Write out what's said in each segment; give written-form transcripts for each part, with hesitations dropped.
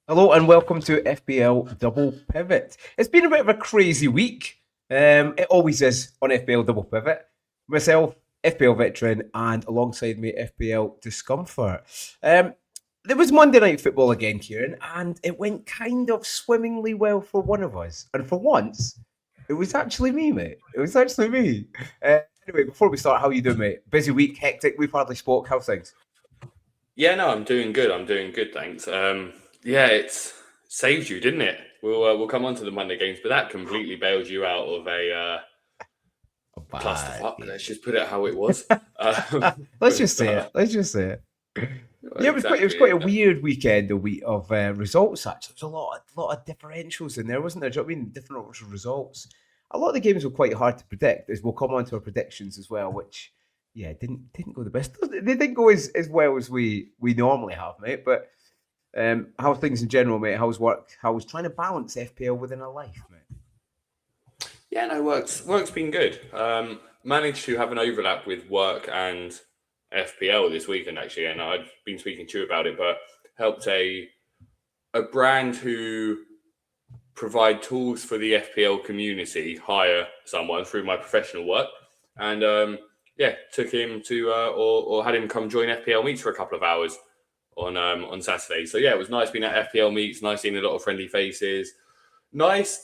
Hello and welcome to FPL Double Pivot. It's been a bit of a crazy week. It always is on FPL Double Pivot. Myself, FPL Veteran, and alongside me, FPL Discomfort. There was Monday Night Football again, Kieran, and it went kind of swimmingly well for one of us. And for once, it was actually me, mate. It was actually me. Anyway, before we start, how you doing, mate? Busy week, hectic. We've hardly spoke. How's things? Yeah, no, I'm doing good. I'm doing good, thanks. Yeah, it's saved you, didn't it? We'll come on to the Monday games, but that completely bailed you out of a Bad. clusterfuck. Let's just put it how it was. Let's just say it. Let's just say it. Yeah, it was exactly. quite a weird weekend, a week of results. Actually, there was a lot of differentials in there, wasn't there? Do you know what I mean? Different results. A lot of the games were quite hard to predict, as we'll come on to our predictions as well. Which, yeah, didn't go the best. They didn't go as well as we normally have, mate. But how are things in general, mate? How's work? How's trying to balance FPL within a life, mate? Yeah, no, work's been good. Managed to have an overlap with work and FPL this weekend actually, and I've been speaking to you about it, but helped a brand who provide tools for the FPL community hire someone through my professional work, and yeah, took him to or had him come join FPL meets for a couple of hours on Saturday. So yeah, it was nice being at FPL meets, nice seeing a lot of friendly faces, nice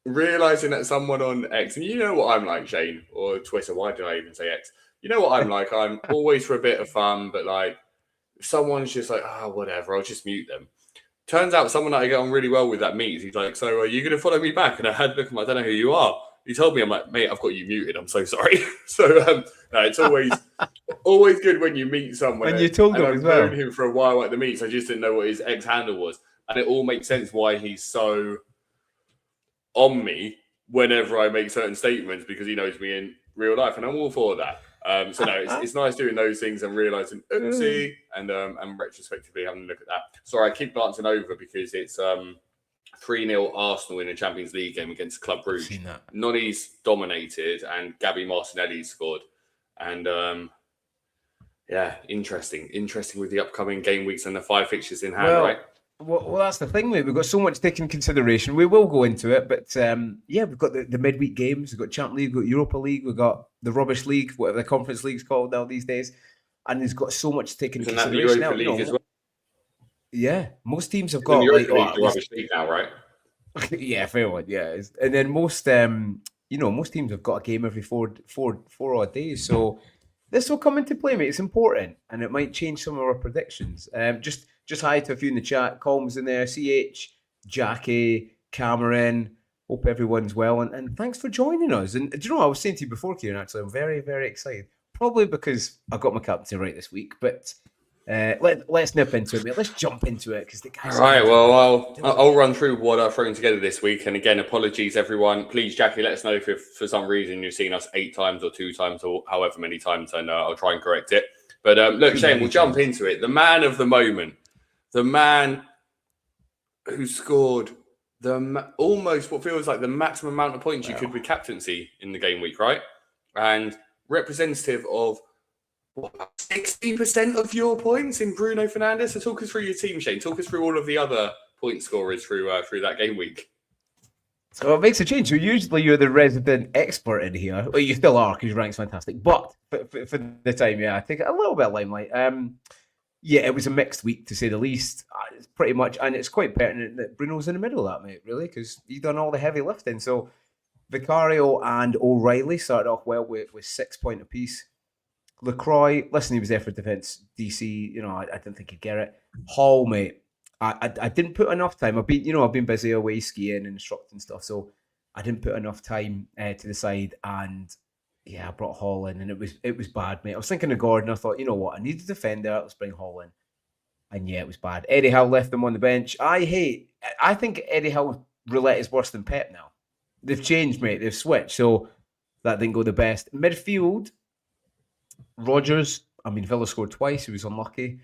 realizing that someone on X, and you know what I'm like, Shane, or Twitter. Why did I even say X? You know what I'm like. I'm always for a bit of fun, but like if someone's just like, whatever, I'll just mute them. Turns out someone that I get on really well with that meets. He's like, so are you going to follow me back? And I had to look at him, I don't know who you are. He told me, I'm like, mate, I've got you muted. I'm so sorry. So no, it's always good when you meet someone. And you told And him as I've known well. him for a while at the meets. I just didn't know what his ex handle was. And it all makes sense why he's so on me whenever I make certain statements because he knows me in real life. And I'm all for that. So no, it's nice doing those things and realizing oopsie and retrospectively having a look at that. Sorry, I keep glancing over because it's 3-0 Arsenal in a Champions League game against Club I've Brugge. seen that. Noni's dominated and Gabby Martinelli scored. And yeah, interesting with the upcoming game weeks and the 5 fixtures in hand, right? Well, that's the thing, mate. We've got so much to take in consideration. We will go into it, but yeah, we've got the midweek games. We've got Champions League, we've got Europa League, we've got the Rubbish League, whatever the Conference League's called now these days, and the's got so much to take in Isn't that the consideration. Europa Now, League as well? yeah, most teams have Isn't the got like Europa League at the least rubbish league now, right? yeah, fair one, yeah. And then most teams have got a game every four odd days, so this will come into play, mate. It's important, and it might change some of our predictions. Just hi to a few in the chat. Colms in there, CH, Jackie, Cameron. Hope everyone's well, and thanks for joining us. And do you know what I was saying to you before, Kieran? Actually, I'm very, very excited. Probably because I got my captain right this week, but let's nip into it, mate. Let's jump into it because the All guys are right. going to Well, do I'll run through what I've thrown together this week. And again, apologies, everyone. Please, Jackie, let us know if for some reason you've seen us 8 times or 2 times or however many times, and I'll try and correct it. But look, too Shane, many we'll jump times. into it. The man of the moment, the man who scored almost what feels like the maximum amount of points you could with captaincy in the game week, right? And representative of 60% of your points in Bruno Fernandes. So talk us through your team, Shane. Talk us through all of the other point scorers through that game week. So it makes a change. So usually you're the resident expert in here. Well, you still are because your rank's fantastic. But for the time, yeah, I take a little bit of limelight. Yeah, it was a mixed week to say the least. It's pretty much, and it's quite pertinent that Bruno's in the middle of that, mate, really, because he's done all the heavy lifting. So Vicario and O'Reilly started off well with 6 point apiece. LaCroix, listen, he was there for defence. DC, I didn't think he'd get it. Hall, mate, I didn't put enough time. I've been busy away skiing and instructing stuff, so I didn't put enough time to the side. And yeah, I brought Hall in, and it was bad, mate. I was thinking of Gordon. I thought, you know what, I need a defender. Let's bring Hall in, and yeah, it was bad. Eddie Howe left him on the bench. I think Eddie Howe roulette is worse than Pep now. They've changed, mate. They've switched, so that didn't go the best. Midfield, Rodgers, Villa scored twice. He was unlucky.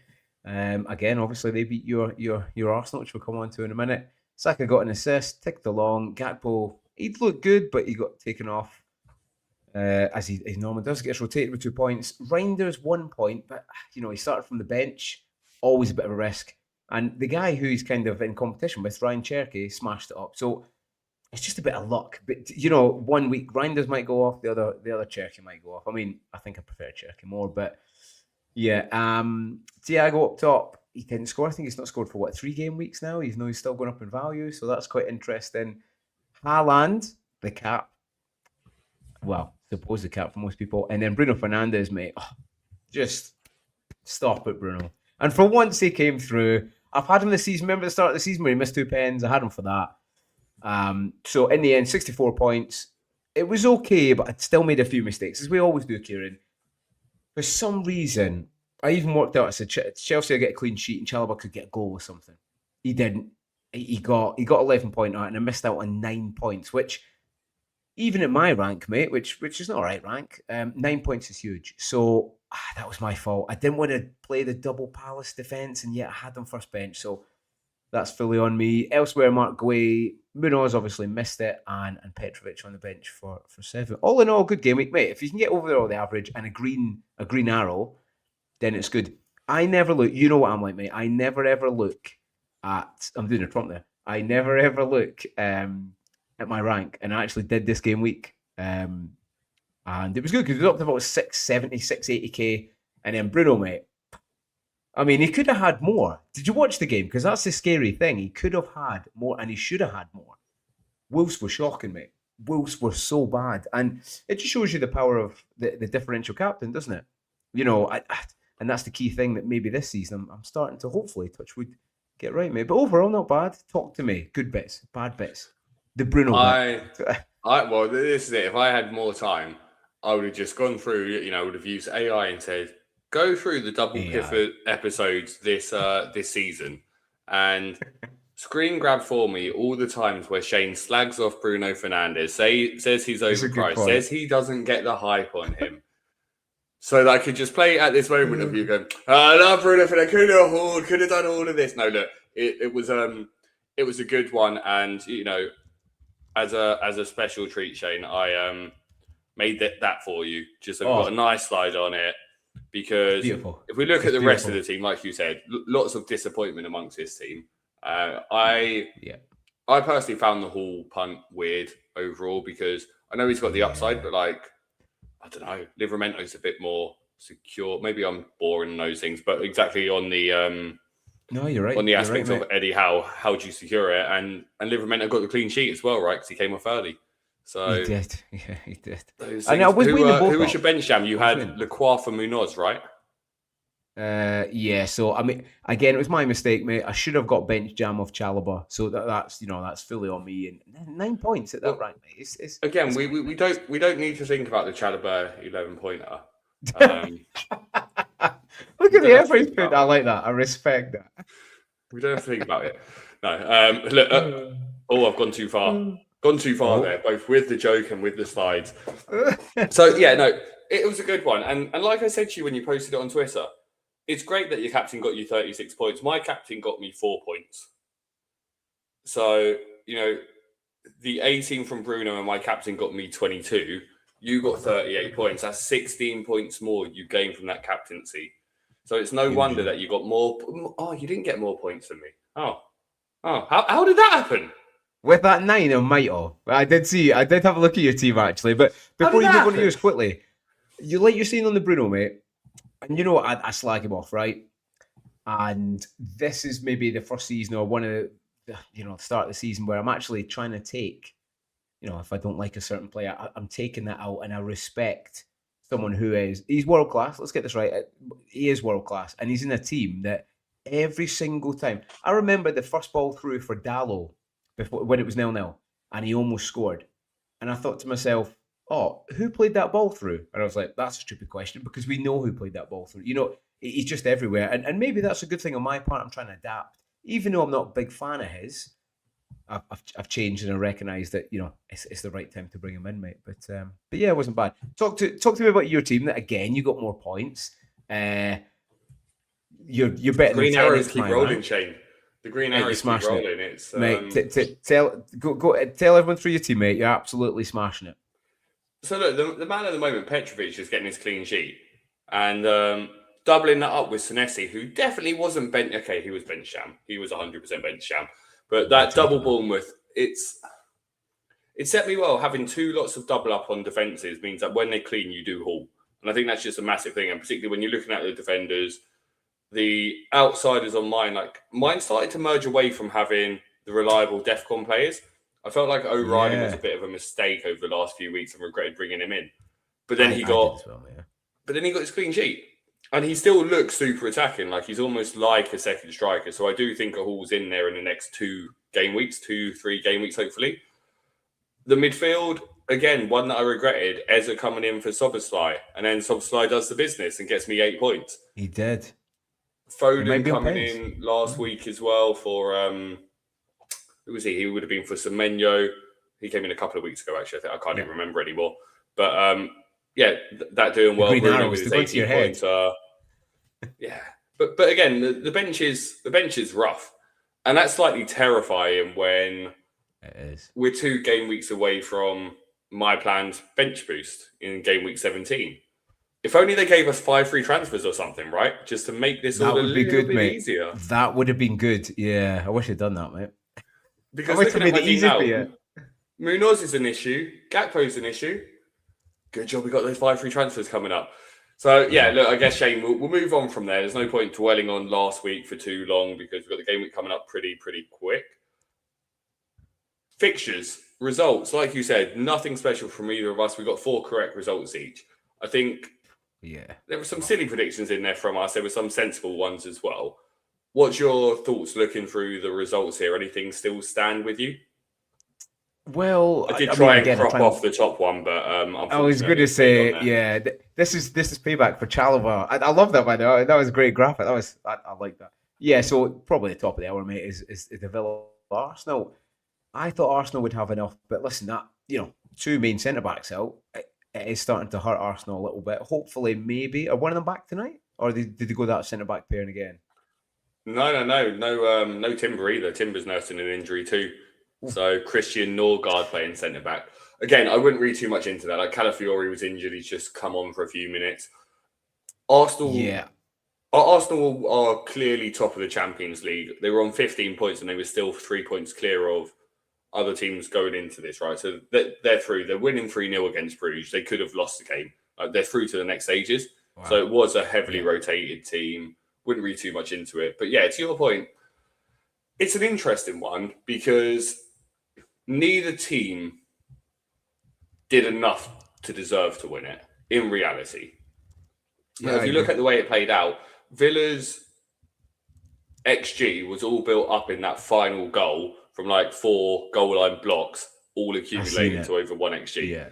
Again, obviously they beat your Arsenal, which we'll come on to in a minute. Saka got an assist, ticked along. Gakpo, he'd looked good, but he got taken off as he normally does. Gets rotated with 2 points. Reinders 1 point, but he started from the bench. Always a bit of a risk. And the guy who's kind of in competition with, Ryan Cherky, smashed it up. So it's just a bit of luck. But, 1 week Reinders might go off, the other Cherky might go off. I mean, I think I prefer Cherky more, but yeah. Thiago up top, he didn't score. I think he's not scored for 3 game weeks now. He's still going up in value, so that's quite interesting. Haaland, the cap. Well, suppose the cap for most people. And then Bruno Fernandes, mate. Just stop it, Bruno. And for once he came through. I've had him this season. Remember the start of the season where he missed 2 pens? I had him for that. So in the end, 64 points. It was okay, but I still made a few mistakes, as we always do, Kieran. For some reason, I even worked out, I said, Chelsea will get a clean sheet and Chalobah could get a goal or something. He didn't. He got 11 point out and I missed out on 9 points, which even at my rank, mate, which is not all right rank, 9 points is huge. So that was my fault. I didn't want to play the double Palace defence, and yet I had them first bench. So that's fully on me. Elsewhere, Mark Guay, Munoz obviously missed it, and Petrovic on the bench for 7. All in all, good game week, mate. If you can get over there all the average and a green arrow, then it's good. I never look, you know what I'm like, mate. I never ever look at, I'm doing a Trump there. I never ever look at my rank, and I actually did this game week. And it was good because it was up to about 670, 680k. And then Bruno, mate, I mean, he could have had more. Did you watch the game? Because that's the scary thing. He could have had more, and he should have had more. Wolves were shocking, mate. Wolves were so bad. And it just shows you the power of the differential captain, doesn't it? And that's the key thing that maybe this season I'm starting to hopefully, touch wood, get right, mate. But overall, not bad. Talk to me. Good bits, bad bits. The Bruno bit. Well, this is it. If I had more time, I would have just gone through, would have used AI and said, go through the double pivot episodes this season and screen grab for me all the times where Shane slags off Bruno Fernandes, says he's overpriced, says he doesn't get the hype on him. So that I could just play at this moment of you going, I love Bruno Fernandes, could have done all of this. No, look, it was a good one, and as a special treat, Shane, I made that for you. Just got a nice slide on it. Because if we look at the rest of the team, like you said, lots of disappointment amongst this team. I personally found the Hall punt weird overall because I know he's got the upside, but I don't know, Livramento's a bit more secure. Maybe I'm boring in those things, but exactly on the no, you're right. On the aspect of Eddie how do you secure it? And Livramento got the clean sheet as well, right? Because he came off early. So he did. Yeah, he did. And I was who was your bench jam? You had Lacroix for Munoz, right? Yeah. So I mean, again, it was my mistake, mate. I should have got bench jam of Chalobah. So that's fully on me. And 9 points at that rank, mate. It's again, we don't need to think about the Chalobah 11-pointer. Look at the effort he's put. I like that. I respect that. We don't have to think about it. No. Look. I've gone too far. There, both with the joke and with the slides. So yeah, no, it was a good one. And like I said to you when you posted it on Twitter, it's great that your captain got you 36 points. My captain got me 4 points. So, the 18 from Bruno and my captain got me 22. You got 38 points. That's 16 points more you gained from that captaincy. So it's no wonder that you got more. Oh, you didn't get more points than me. Oh, how did that happen? With that 9, I might have. I did have a look at your team actually. But before you move on to yours quickly, you're seeing on the Bruno, mate, and I slag him off, right? And this is maybe the first season or one of the start of the season where I'm actually trying to take, if I don't like a certain player, I'm taking that out, and I respect someone he's world class. Let's get this right. He is world class, and he's in a team that every single time. I remember the first ball through for Dallo when it was 0-0, and he almost scored. And I thought to myself, who played that ball through? And I was like, that's a stupid question because we know who played that ball through. He's just everywhere. And maybe that's a good thing on my part. I'm trying to adapt. Even though I'm not a big fan of his, I've changed and I recognise that, it's the right time to bring him in, mate. But yeah, it wasn't bad. Talk to me about your team. That again, you got more points. You're better. Green arrows keep rolling, Shane. The green arrows keep rolling. It's mate. Tell everyone through your team, mate. You're absolutely smashing it. So look, the man at the moment, Petrovic, is getting his clean sheet, and doubling that up with Senesi, who definitely wasn't bench. Okay, he was bench sham. He was 100% bench sham. But that double Bournemouth, it set me well. Having two lots of double up on defences means that when they clean, you do haul. And I think that's just a massive thing. And particularly when you're looking at the defenders, the outsiders on mine started to merge away from having the reliable DEFCON players. I felt like O'Reilly was a bit of a mistake over the last few weeks and regretted bringing him in. But then he got his clean sheet. And he still looks super attacking. Like he's almost like a second striker. So I do think a haul's in there in the next 3 game weeks, hopefully. The midfield, again, one that I regretted, Eza coming in for Soboslai. And then Soboslai does the business and gets me 8 points. He did. Foden coming in last week as well for, who was he? He would have been for Semenyo. He came in a couple of weeks ago, actually. I can't even remember anymore. But that doing well. Rooney with his 18 points. But again, the bench is rough. And that's slightly terrifying when it is. We're 2 game weeks away from my planned bench boost in game week 17. If only they gave us 5 free transfers or something, right? Just to make this all a little bit easier. That would have been good. Yeah, I wish I'd done that, mate. Because looking at my team now, Munoz is an issue. Gakpo's an issue. Good job we got those 5 free transfers coming up. So, look, I guess, Shane, we'll move on from there. There's no point dwelling on last week for too long because we've got the game week coming up pretty quick. Fixtures, results, like you said, nothing special from either of us. We got 4 correct results each. I think there were some silly predictions in there from us. There were some sensible ones as well. What's your thoughts looking through the results here? Anything still stand with you? Well, I did try and crop off the top one, but I was going to say, this is payback for Chalobah. I love that, man. That was a great graphic. I like that. Yeah, so probably the top of the hour, mate, is the Villa Arsenal. I thought Arsenal would have enough, but listen, that 2 main centre backs out, it is starting to hurt Arsenal a little bit. Hopefully, maybe are one of them back tonight, or did they go that centre back pairing again? No Timber either. Timber's nursing an injury too. So Christian Norgard playing centre back. Again, I wouldn't read too much into that. Like Calafiori was injured; he's just come on for a few minutes. Arsenal are clearly top of the Champions League. They were on 15 points, and they were still 3 points clear of other teams going into this, right? So they're through. They're winning 3-0 against Bruges. They could have lost the game. They're through to the next stages. Wow. So it was a heavily rotated team. Wouldn't read too much into it. But to your point, it's an interesting one because neither team did enough to deserve to win it in reality. If you look at the way it played out, Villa's XG was all built up in that final goal from 4 goal line blocks, all accumulated to over 1 XG. Yeah.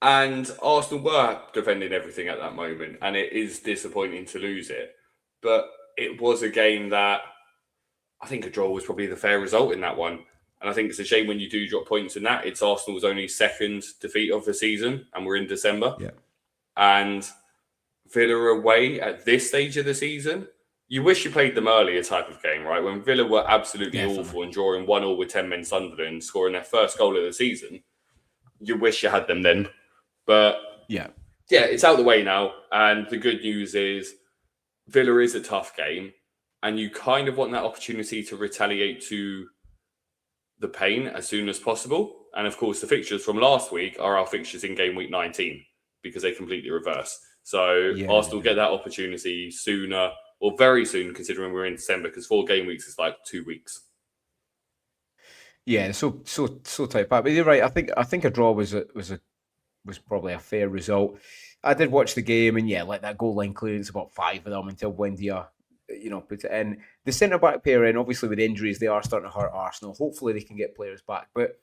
And Arsenal were defending everything at that moment, and it is disappointing to lose it. But it was a game that I think a draw was probably the fair result in that one. And I think it's a shame when you do drop points in that. It's Arsenal's only 2nd defeat of the season, and we're in December. Yeah. And Villa away at this stage of the season, you wish you played them earlier type of game, right? When Villa were absolutely awful and drawing 1-1 with 10 men Sunderland, scoring their first goal of the season, you wish you had them then. But it's out the way now. And the good news is Villa is a tough game, and you kind of want that opportunity to retaliate to the pain as soon as possible. And of course, the fixtures from last week are our fixtures in game week 19 because they completely reverse. So Arsenal get that opportunity sooner, or very soon, considering we're in December, because 4 game weeks is 2 weeks. Yeah, so tight, Pat. But you're right. I think a draw was probably a fair result. I did watch the game, and that goal line clearance, about 5 of them until Buendia, put it in. The centre back pairing, obviously with injuries, they are starting to hurt Arsenal. Hopefully, they can get players back. But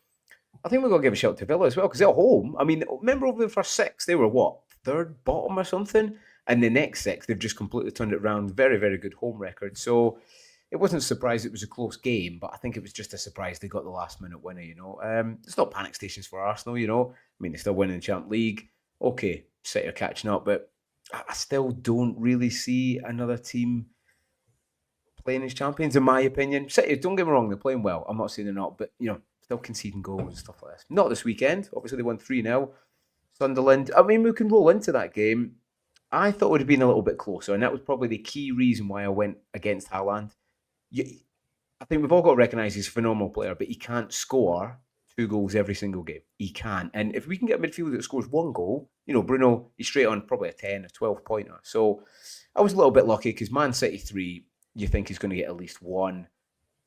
I think we're going to give a shout to Villa as well, because at home, I mean, remember over the first 6, they were what, 3rd bottom or something? And the next 6, they've just completely turned it around. Very, very good home record. So it wasn't a surprise it was a close game, but I think it was just a surprise they got the last minute winner, It's not panic stations for Arsenal, I mean, they're still winning the Champions League. Okay, City are catching up, but I still don't really see another team playing as champions, in my opinion. City, don't get me wrong, they're playing well. I'm not saying they're not, but, still conceding goals and stuff like this. Not this weekend. Obviously, they won 3-0. Sunderland. I mean, we can roll into that game. I thought it would have been a little bit closer, and that was probably the key reason why I went against Haaland. I think we've all got to recognise he's a phenomenal player, but he can't score 2 goals every single game. He can't. And if we can get a midfielder that scores 1 goal, Bruno, he's straight on probably a 10, a 12 pointer. So I was a little bit lucky because Man City 3, you think he's going to get at least one.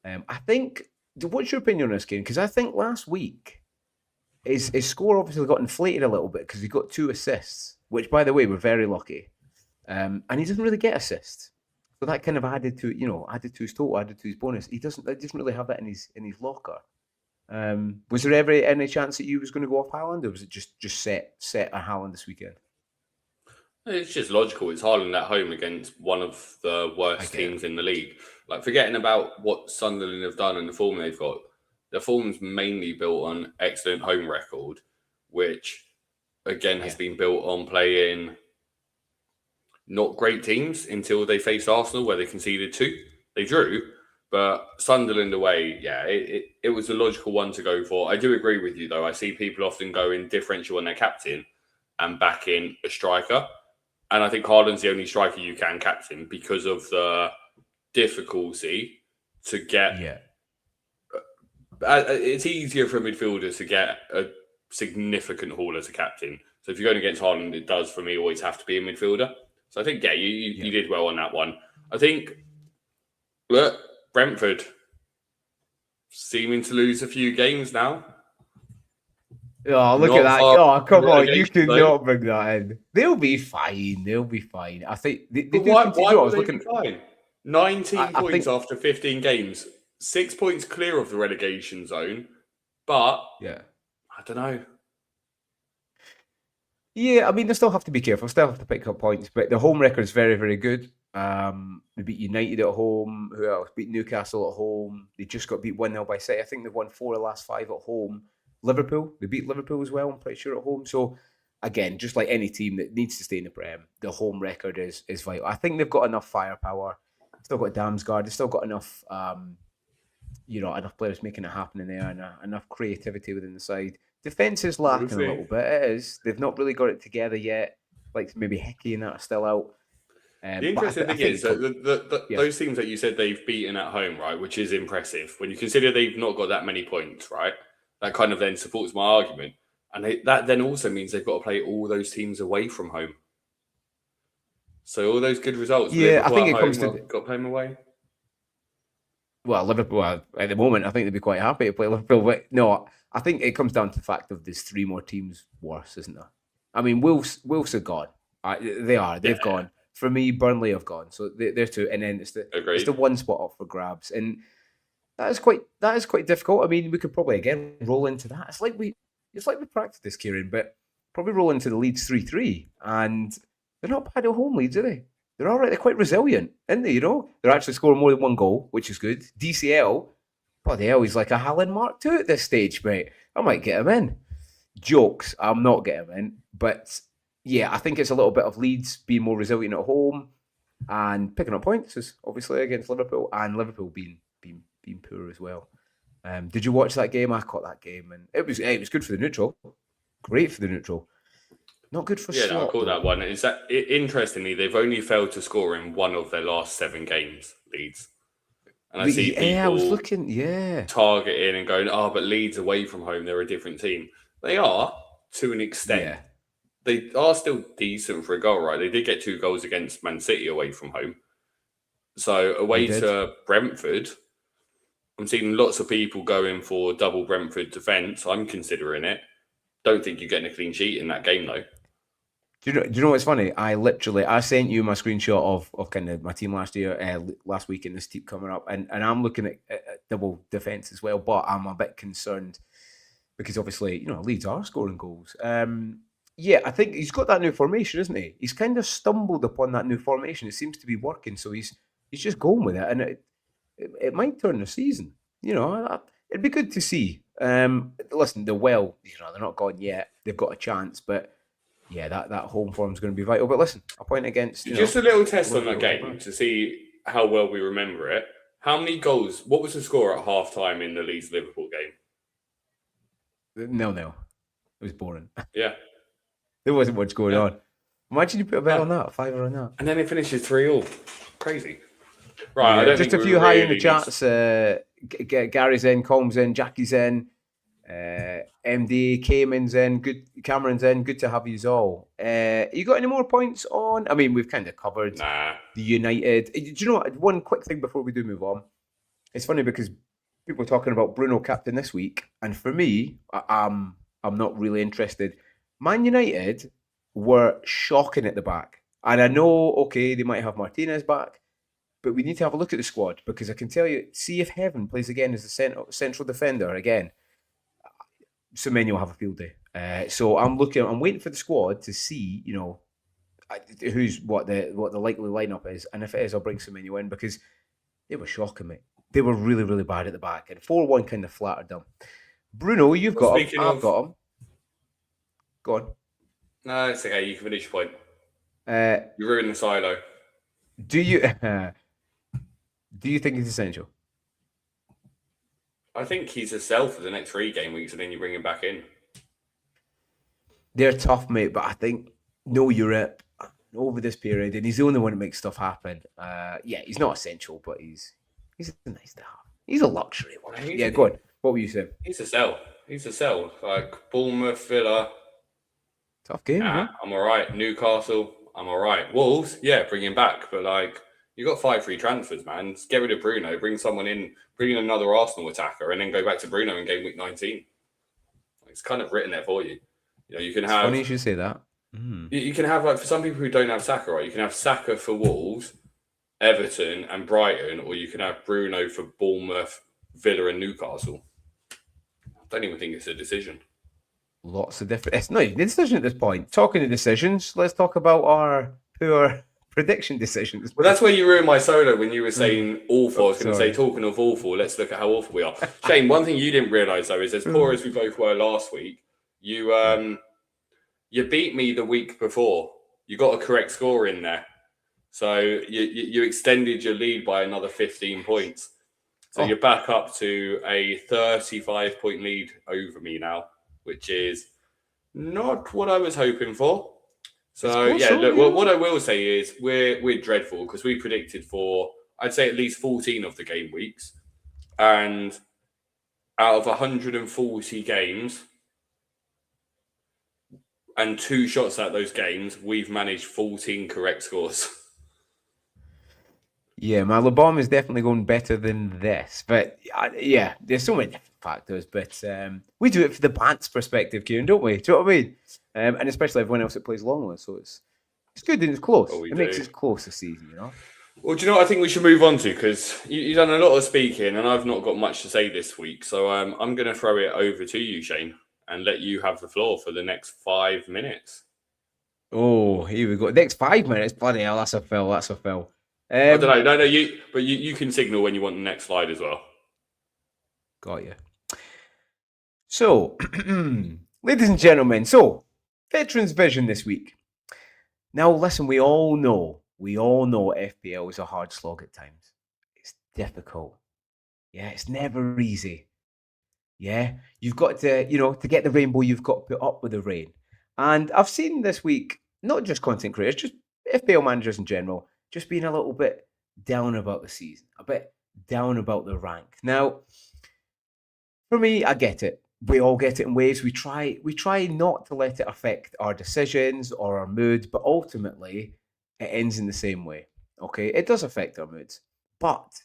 I think, what's your opinion on this game? Because I think last week, his score obviously got inflated a little bit because he got 2 assists, which, by the way, we're very lucky. And he doesn't really get assists. So that kind of added to his total, added to his bonus. He doesn't really have that in his locker. Was there ever any chance that you was going to go off Haaland, or was it just set on Haaland this weekend? It's just logical. It's Haaland at home against one of the worst teams in the league. Like, forgetting about what Sunderland have done and the form they've got, the form's mainly built on excellent home record, which again has been built on playing not great teams until they faced Arsenal, where they conceded 2. They drew, but Sunderland away, it was a logical one to go for. I do agree with you, though. I see people often go in differential on their captain and back in a striker. And I think Haaland's the only striker you can captain because of the difficulty to get. Yeah. It's easier for a midfielder to get a significant haul as a captain. So if you're going against Haaland, it does, for me, always have to be a midfielder. So I think, you did well on that one. I think, look, Brentford seeming to lose a few games now. Oh, look at that. Oh, come on. You could not bring that in. They'll be fine. I think they do why continue. I was they looking be fine? 19 points after 15 games. 6 points clear of the relegation zone. But, I don't know. Yeah, I mean, they still have to be careful. Still have to pick up points. But the home record is very, very good. They beat United at home. Who else? Beat Newcastle at home. They just got beat 1-0 by City. I think they've won 4 of the last 5 at home. Liverpool, they beat Liverpool as well, I'm pretty sure, at home. So, again, just like any team that needs to stay in the Prem, the home record is vital. I think they've got enough firepower. Still got Damsgaard. They've still got enough, enough players making it happen in there, and enough creativity within the side. Defence is lacking a little bit. It is. They've not really got it together yet. Like maybe Hickey and that are still out. The interesting thing is that those teams that you said they've beaten at home, right, which is impressive. When you consider they've not got that many points, right, that kind of then supports my argument. And that then also means they've got to play all those teams away from home. So all those good results. Yeah, I think it comes to got to play them away. Well, Liverpool at the moment, I think they'd be quite happy to play Liverpool. But no, I think it comes down to the fact of there's 3 more teams worse, isn't there? I mean, Wolves are gone. They are. They've gone. For me, Burnley have gone. So they're 2, and then it's the one spot up for grabs, and that is quite difficult. I mean, we could probably again roll into that. It's like we practiced this, Kieran, but probably roll into the Leeds 3-3, and they're not bad at home, Leeds, are they? They're all right. They're quite resilient, aren't they? They're actually scoring more than 1 goal, which is good. DCL, bloody hell, he's like a Haaland Mark 2 at this stage, mate. I might get him in. Jokes, I'm not getting him in, but yeah, I think it's a little bit of Leeds being more resilient at home and picking up points, is obviously against Liverpool, and Liverpool being poor as well. Did you watch that game? I caught that game, and it was good for the neutral. Great for the neutral. Not good for Slot. I caught that one. Interestingly, they've only failed to score in 1 of their last 7 games, Leeds. And I see people I was looking, targeting and going, but Leeds away from home, they're a different team. They are, to an extent. Yeah. They are still decent for a goal, right? They did get 2 goals against Man City away from home. So away to Brentford, I'm seeing lots of people going for double Brentford defence. I'm considering it. Don't think you're getting a clean sheet in that game, though. Do you know what's funny? I sent you my screenshot of kind of my team last week, and this team coming up, and I'm looking at double defence as well, but I'm a bit concerned because obviously, Leeds are scoring goals. I think he's got that new formation, isn't he? He's kind of stumbled upon that new formation. It seems to be working, so he's just going with it, and it might turn the season. It'd be good to see. Listen, they're not gone yet. They've got a chance, but yeah, that home form is going to be vital. But listen, a point against just a little test on that game to see how well we remember it. How many goals? What was the score at half time in the Leeds Liverpool game? 0-0. It was boring. Yeah. There wasn't much going on. Imagine you put a bet on that, a fiver on that. And then it finishes 3-3. Crazy. Right, I don't just think a we few high in the really chats. Gary's in, Combs in, Jackie's in, MD, Cayman's in, good. Cameron's in. Good to have you all. You got any more points on? I mean, we've kind of covered the United. Do you know what? One quick thing before we do move on. It's funny because people are talking about Bruno captain this week, and for me, I'm not really interested. Man United were shocking at the back, and I know, okay, they might have Martinez back, but we need to have a look at the squad because I can tell you, see if Heaven plays again as the central defender again, Semenyo will have a field day. So I'm waiting for the squad to see, what the likely lineup is, and if it is, I'll bring Semenyo in because they were shocking me. They were really, really bad at the back, and 4-1 kind of flattered them. Bruno, you've got him. I've got him. Go on. No, it's okay. You can finish your point. You ruined the silo. Do you think he's essential? I think he's a sell for the next 3 game weeks, and then you bring him back in. They're tough, mate, but I think no Europe over this period, and he's the only one that makes stuff happen. He's not essential, but he's nice to have. He's a luxury one. Go on. What were you saying? He's a sell. Like Bournemouth, Villa. Tough game, I'm all right. Newcastle, I'm all right. Wolves, bring him back. But, like, you got 5 free transfers, man. Just get rid of Bruno, bring someone in, bring in another Arsenal attacker, and then go back to Bruno in game week 19. It's kind of written there for you. You can have... Funny you should say that. You can have, like, for some people who don't have Saka, right? You can have Saka for Wolves, Everton and Brighton, or you can have Bruno for Bournemouth, Villa and Newcastle. I don't even think it's a decision. Lots of different... It's not even a decision at this point. Talking of decisions, let's talk about our poor prediction decisions. Well, that's where you ruined my solo when you were saying awful. I was going to say, talking of awful, let's look at how awful we are. Shane, one thing you didn't realise, though, is as poor as we both were last week, you beat me the week before. You got a correct score in there. So you extended your lead by another 15 points. So you're back up to a 35-point lead over me now, which is not what I was hoping for. So, what I will say is we're dreadful because we predicted for, I'd say, at least 14 of the game weeks. And out of 140 games and 2 shots at those games, we've managed 14 correct scores. Yeah, my LeBom is definitely going better than this. But there's so many different factors. But we do it for the Bant's perspective, Kieran, don't we? Do you know what I mean? And especially everyone else that plays long with. So it's good and it's close. It makes it close this season, Well, do you know what I think we should move on to? Because you've done a lot of speaking and I've not got much to say this week. So I'm going to throw it over to you, Shane, and let you have the floor for the next 5 minutes. Oh, here we go. Next 5 minutes? Bloody hell, that's a fill. I don't know. No, you can signal when you want the next slide as well. Got you. So, ladies and gentlemen, Veterans Vision this week. Now, listen, we all know FPL is a hard slog at times. It's difficult. Yeah, it's never easy. Yeah, you've got to, to get the rainbow, you've got to put up with the rain. And I've seen this week, not just content creators, just FPL managers in general, just being a little bit down about the season, a bit down about the rank. Now, for me, I get it. We all get it in waves. We try not to let it affect our decisions or our mood, but ultimately, it ends in the same way. Okay, it does affect our moods. But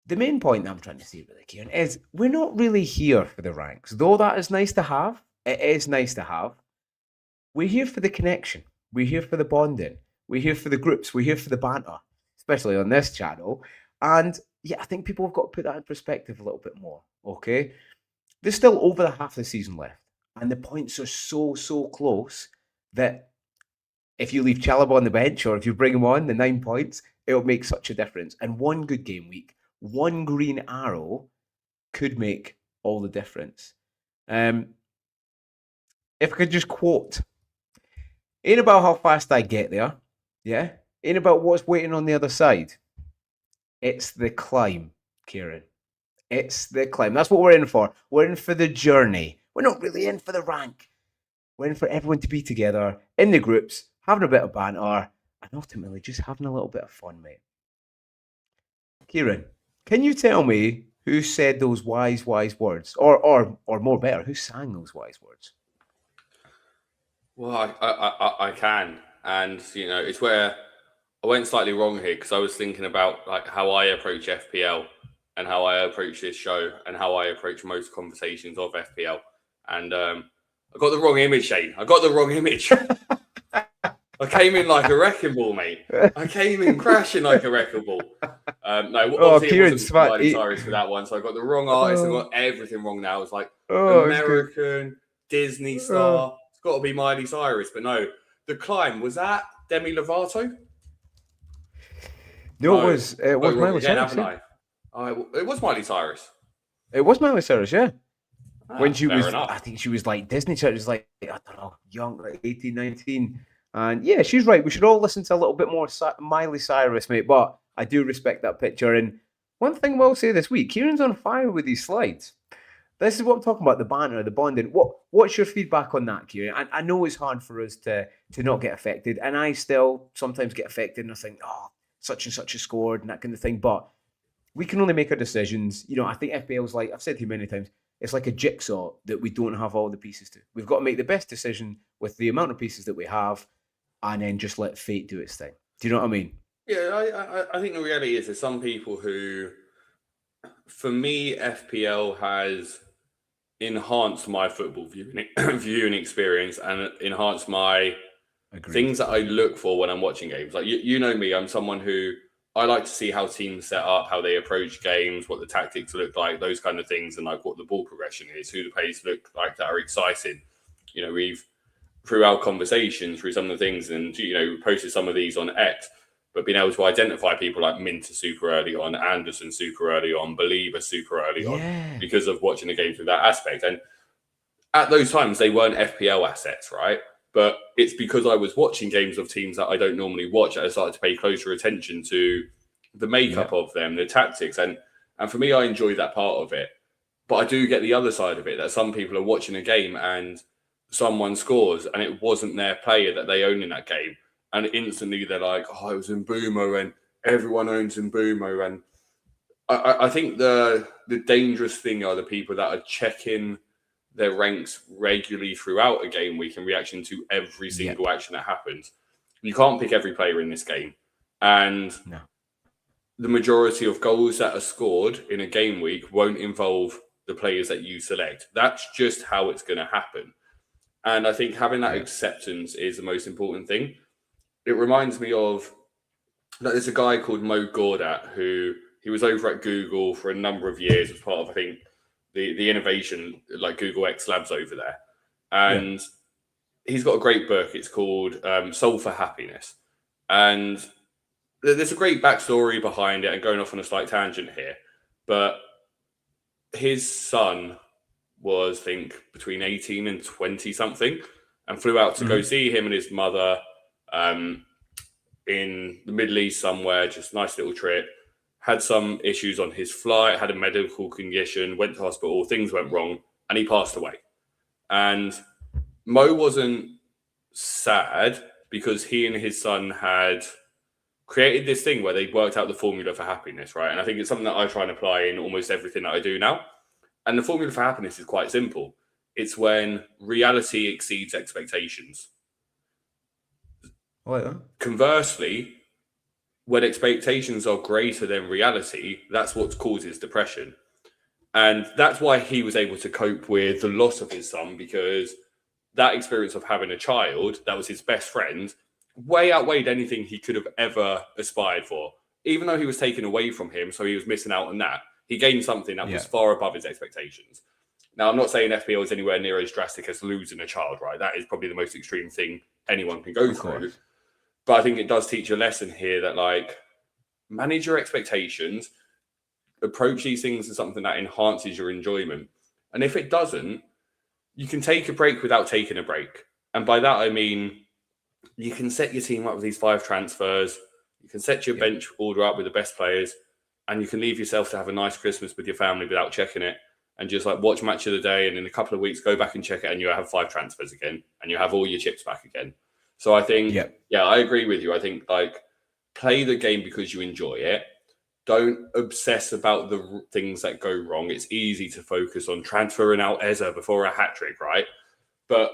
the main point that I'm trying to say, really, Kieran, is we're not really here for the ranks. Though that is nice to have, it is nice to have. We're here for the connection. We're here for the bonding. We're here for the groups. We're here for the banter, especially on this channel. And I think people have got to put that in perspective a little bit more, okay? There's still over half the season left. And the points are so close that if you leave Chalobah on the bench or if you bring him on, the 9 points, it'll make such a difference. And one good game week, one green arrow could make all the difference. If I could just quote, ain't about how fast I get there. Yeah? Ain't about what's waiting on the other side. It's the climb, Kieran. It's the climb. That's what we're in for. We're in for the journey. We're not really in for the rank. when for everyone to be together in the groups, having a bit of banter, and ultimately just having a little bit of fun, mate. Kieran, can you tell me who said those wise words, or more better, who sang those wise words? Well, I can, and it's where I went slightly wrong here because I was thinking about like how I approach FPL and how I approach this show and how I approach most conversations of FPL, and I got the wrong image, Shane. I got the wrong image. I came in like a wrecking ball, mate. I came in crashing like a wrecking ball. No, obviously it wasn't Miley Cyrus for that one, so I got the wrong artist. I got everything wrong now. It's like American Disney star. It's got to be Miley Cyrus, but no. The Climb, was that Demi Lovato? No, it was Miley Cyrus. Yeah. It was Miley Cyrus. It was Miley Cyrus, yeah. When she was, enough. I think she was like Disney Church, was like, I don't know, young, like 18, 19. And yeah, she's right. We should all listen to a little bit more Miley Cyrus, mate. But I do respect that picture. And one thing I will say this week, Kieran's on fire with these slides. This is what I'm talking about, the banter, the bonding. What's your feedback on that, Kieran? I know it's hard for us to not get affected. And I still sometimes get affected and I think, such and such has scored and that kind of thing. But we can only make our decisions. I think FPL's like, I've said to you many times, it's like a jigsaw that we don't have all the pieces to. We've got to make the best decision with the amount of pieces that we have and then just let fate do its thing. Do you know what I mean? Yeah, I think the reality is there's some people who, for me, FPL has enhanced my football viewing experience and enhanced my things that I look for when I'm watching games. Like, you know me, I'm someone who I like to see how teams set up, how they approach games, what the tactics look like, those kind of things, and like what the ball progression is, who the players look like that are exciting. We've, through our conversations, through some of the things, and we posted some of these on X, but being able to identify people like Minter super early on, Anderson super early on, Believer super early on, because of watching the game through that aspect. And at those times, they weren't FPL assets, right? But it's because I was watching games of teams that I don't normally watch that I started to pay closer attention to the makeup of them, the tactics. And for me, I enjoy that part of it. But I do get the other side of it, that some people are watching a game and someone scores and it wasn't their player that they own in that game. And instantly they're like, it was Mbeumo and everyone owns Mbeumo. And I think the dangerous thing are the people that are checking their ranks regularly throughout a game week in reaction to every single action that happens. You can't pick every player in this game. And the majority of goals that are scored in a game week won't involve the players that you select. That's just how it's going to happen. And I think having that acceptance is the most important thing. It reminds me of, there's a guy called Mo Gordat who he was over at Google for a number of years as part of, I think, the innovation, like Google X Labs over there. And he's got a great book. It's called Solve for Happiness. And there's a great backstory behind it, and going off on a slight tangent here. But his son was, I think, between 18 and 20 something, and flew out to go see him and his mother in the Middle East somewhere, just a nice little trip. Had some issues on his flight, had a medical condition, went to hospital, things went wrong, and he passed away. And Mo wasn't sad because he and his son had created this thing where they worked out the formula for happiness, right? And I think it's something that I try and apply in almost everything that I do now. And the formula for happiness is quite simple. It's when reality exceeds expectations. Conversely, when expectations are greater than reality, that's what causes depression. And that's why he was able to cope with the loss of his son, because that experience of having a child that was his best friend way outweighed anything he could have ever aspired for. Even though he was taken away from him, so he was missing out on that, he gained something that was far above his expectations. Now, I'm not saying FPL is anywhere near as drastic as losing a child, right? That is probably the most extreme thing anyone can go through. But I think it does teach a lesson here that, like, manage your expectations, approach these things as something that enhances your enjoyment. And if it doesn't, you can take a break without taking a break. And by that, I mean, you can set your team up with these 5 transfers, you can set your bench order up with the best players, and you can leave yourself to have a nice Christmas with your family without checking it. and just like watch match of the day, and in a couple of weeks go back and check it, and you have 5 transfers again, and you have all your chips back again. So I think, yeah, I agree with you. I think like play the game because you enjoy it. Don't obsess about the things that go wrong. It's easy to focus on transferring out Eza before a hat trick, right? But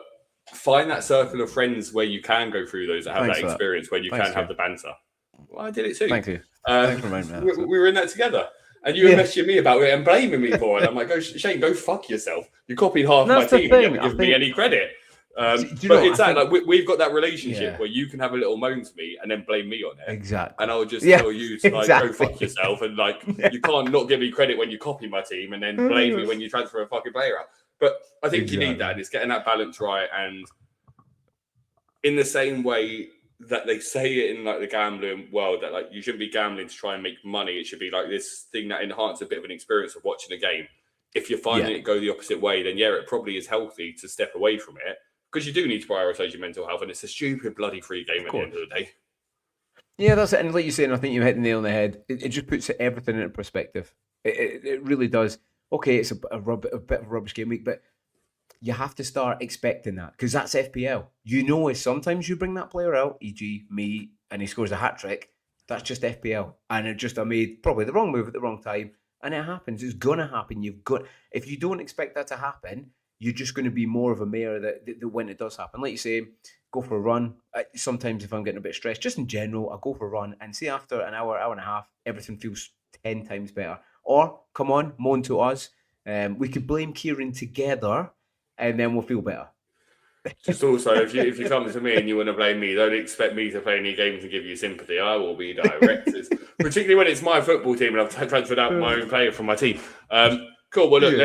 find that circle of friends where you can go through those that have that experience, where you can have the banter. Well, I did it too. Thank you. Thanks for reminding me. We were in that together. And you were messaging me about it and blaming me for it. I'm like, Shane, go fuck yourself. You copied half my team and you haven't given me any credit. But it's that, like, we've got that relationship where you can have a little moan to me and then blame me on it. Exactly. And I'll just tell you to like go fuck yourself. And like, you can't not give me credit when you copy my team and then blame me when you transfer a fucking player out. But I think you need that. It's getting that balance right. And in the same way that they say it in like the gambling world, that like you shouldn't be gambling to try and make money. It should be like this thing that enhances a bit of an experience of watching a game. If you're finding it go the opposite way, then it probably is healthy to step away from it, because you do need to prioritize your mental health, and it's a stupid bloody free game at the end of the day. Yeah, that's it. And like you say, and I think you hit the nail on the head. It just puts everything into perspective. It really does. Okay, it's a bit of a rubbish game week, but you have to start expecting that, because that's FPL. You know, if sometimes you bring that player out, e.g. me, and he scores a hat-trick, that's just FPL. And I made probably the wrong move at the wrong time, and it happens. It's going to happen. If you don't expect that to happen, you're just going to be more of a mayor that when it does happen. Like you say, go for a run. Sometimes if I'm getting a bit stressed, just in general, I'll go for a run and see after an hour and a half, everything feels 10 times better. Or, come on, moan to us. We could blame Kieran together, and then we'll feel better. Just also, if you come to me and you want to blame me, don't expect me to play any games and give you sympathy. I will be direct, particularly when it's my football team and I've transferred out my own player from my team. Cool. Well, look,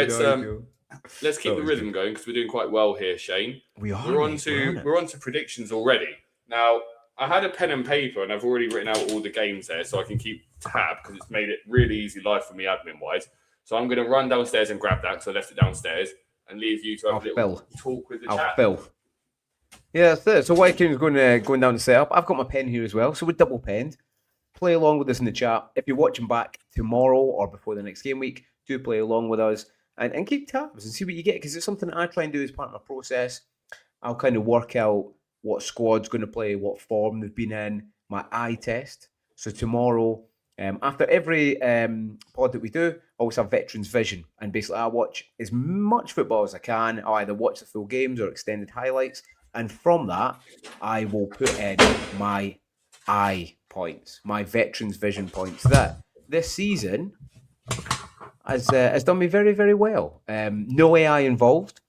let's keep the rhythm going, because we're doing quite well here, Shane. We're on to predictions already. Now, I had a pen and paper and I've already written out all the games there, so I can keep tab, because it's made it really easy life for me admin wise. So I'm going to run downstairs and grab that, because I left it downstairs, and leave you to have a little talk with the chat. Yeah, that's it. So while Kieran's going down to set up, I've got my pen here as well. So we're double penned. Play along with us in the chat. If you're watching back tomorrow or before the next game week, do play along with us and keep tabs and see what you get, because it's something that I try and do as part of my process. I'll kind of work out what squad's going to play, what form they've been in, my eye test. So tomorrow, after every pod that we do, I always have Veterans Vision. And basically I watch as much football as I can. I either watch the full games or extended highlights. And from that, I will put in my eye points, my Veterans Vision points. That this season has done me very, very well. No AI involved.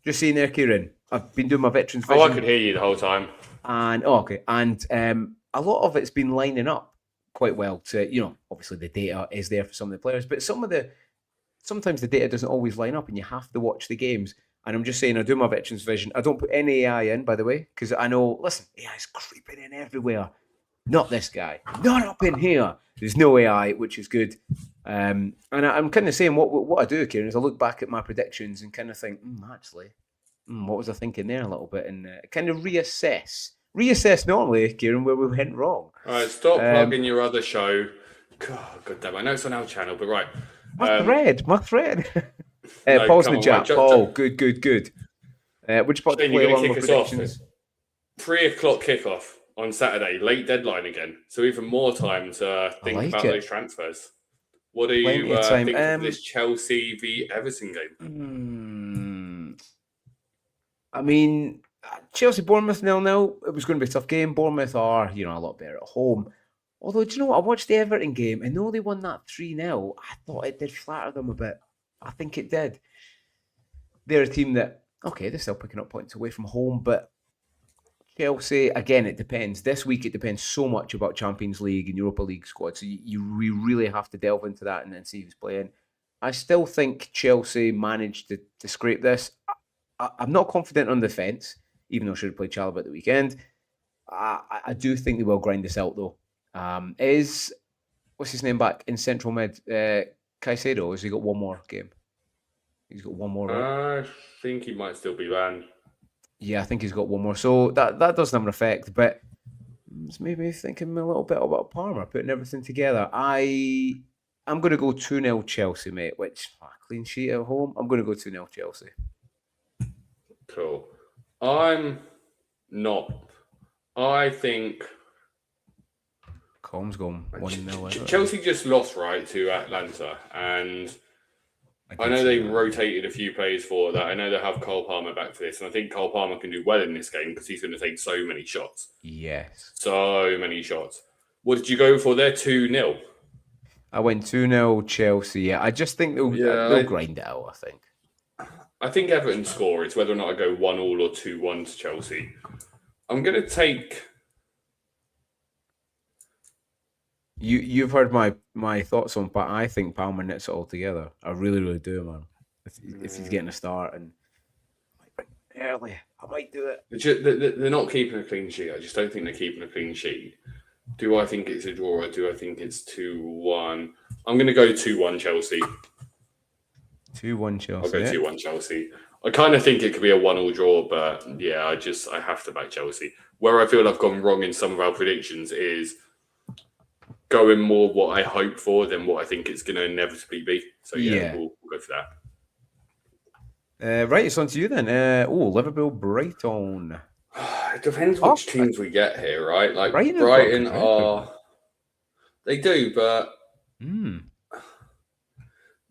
Just seeing there, Kieran. I've been doing my Veterans Vision. Oh, I could hear you the whole time. And a lot of it's been lining up quite well to, obviously the data is there for some of the players, but sometimes the data doesn't always line up and you have to watch the games. And I'm just saying, I do my Veterans Vision. I don't put any AI in, by the way, because I know, listen, AI is creeping in everywhere. Not this guy. Not up in here. There's no AI, which is good. And I'm kind of saying what I do, Kieran, is I look back at my predictions and kind of think, what was I thinking there a little bit? And kind of reassess. Reassess normally, Kieran, where we went wrong. All right, stop plugging your other show. God damn, I know it's on our channel, but right. My thread. Pause in the chat. Good. Which part to play along with predictions? 3 o'clock kickoff on Saturday, late deadline again. So even more time to think about those transfers. What do you think of this Chelsea v Everton game? I mean, Chelsea-Bournemouth 0-0. It was going to be a tough game. Bournemouth are, a lot better at home. Although, do you know what? I watched the Everton game, and though they won that 3-0, I thought it did flatter them a bit. I think it did. They're a team that, they're still picking up points away from home, but Chelsea, again, it depends. This week, it depends so much about Champions League and Europa League squad, so we really have to delve into that and then see who's playing. I still think Chelsea managed to scrape this. I'm not confident on defence, even though I should have played Chalobah at the weekend. I do think they will grind this out, though. What's his name back in central mid? Caicedo, has he got one more game? He's got one more, right? I think he might still be banned. Yeah, I think he's got one more. So that doesn't have an effect, but it's maybe thinking a little bit about Palmer, putting everything together. I I'm going to go 2-0 Chelsea, mate, which clean sheet at home. I'm going to go 2-0 Chelsea. Cool. I'm not. I think Com's going 1-0. Chelsea just lost, right, to Atlanta. And I know they rotated a few players for that. I know they have Cole Palmer back for this. And I think Cole Palmer can do well in this game because he's going to take so many shots. Yes. So many shots. What did you go for there? 2-0? I went 2-0 Chelsea. Yeah, I just think they'll grind it out, I think. I think Everton score. It's whether or not I go 1-1 or 2-1 to Chelsea. I'm going to take... You've heard my thoughts on, but I think Palmer knits it all together. I really, really do, man. If he's getting a start and early, I might do it. They're not keeping a clean sheet. I just don't think they're keeping a clean sheet. Do I think it's a draw or do I think it's 2-1? I'm going to go 2-1 Chelsea. 2-1 Chelsea. I'll go 2-1 Chelsea. I kind of think it could be a 1-1 draw, but yeah, I have to back Chelsea. Where I feel I've gone wrong in some of our predictions is going more what I hope for than what I think it's going to inevitably be. So yeah. We'll go for that. Right, it's on to you then. Liverpool Brighton. It depends which teams we get here, right? Like Brighton are, they do, but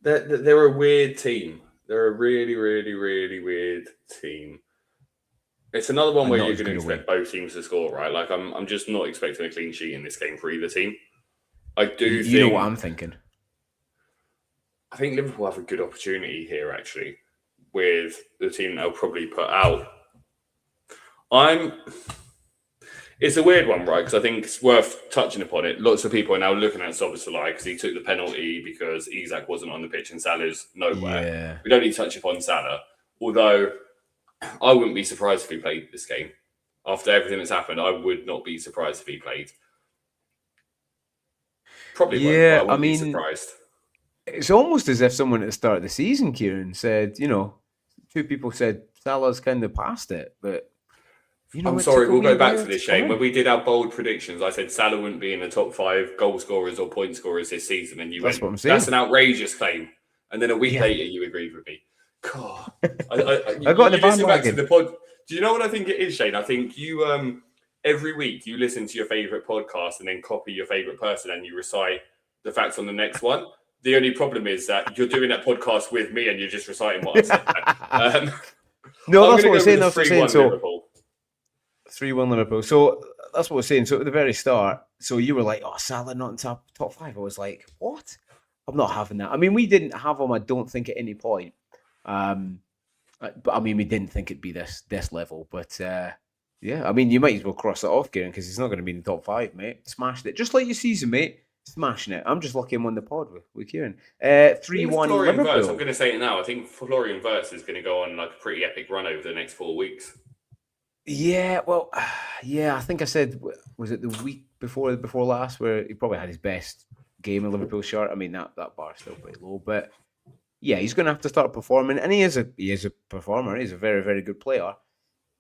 they're a weird team. They're a really, really, really weird team. It's another one where you're going to expect both teams to score, right? Like I'm just not expecting a clean sheet in this game for either team. I do think... You know what I'm thinking? I think Liverpool have a good opportunity here, actually, with the team they'll probably put out. It's a weird one, right? Because I think it's worth touching upon it. Lots of people are now looking at Szoboszlai because he took the penalty because Isak wasn't on the pitch and Salah's nowhere. Yeah. We don't need to touch upon Salah. Although, I wouldn't be surprised if he played this game. After everything that's happened, I would not be surprised if he played. Probably won't, but I wouldn't be surprised. It's almost as if someone at the start of the season, Kieran, said, two people said Salah's kind of past it, but I'm sorry, we'll go back to this, Shane. When we did our bold predictions, I said Salah wouldn't be in the top 5 goal scorers or point scorers this season, and you went, what I'm saying. That's an outrageous claim. And then a week later, you agreed with me. God, I got the listen back to the pod. Do you know what I think it is, Shane? I think you every week you listen to your favourite podcast and then copy your favourite person and you recite the facts on the next one. The only problem is that you're doing that podcast with me and you're just reciting what I said. No, that's what we're saying. That's what we're saying. So 3-1 Liverpool. So that's what we're saying. So at the very start, so you were like, Salah not in top 5. I was like, what? I'm not having that. I mean, we didn't have him, I don't think, at any point. But I mean, we didn't think it'd be this level. But yeah, I mean, you might as well cross it off, Kieran, because he's not going to be in the top 5, mate. Smashed it. Just like your season, mate. Smashing it. I'm just lucky I'm on the pod with Kieran. 3-1 Liverpool. Verts, I'm going to say it now. I think Florian Wirtz is going to go on like a pretty epic run over the next 4 weeks. Yeah, well, I think I said, was it the week before last, where he probably had his best game in Liverpool shirt. I mean, that bar is still pretty low, but yeah, he's going to have to start performing, and he is a performer. He's a very, very good player.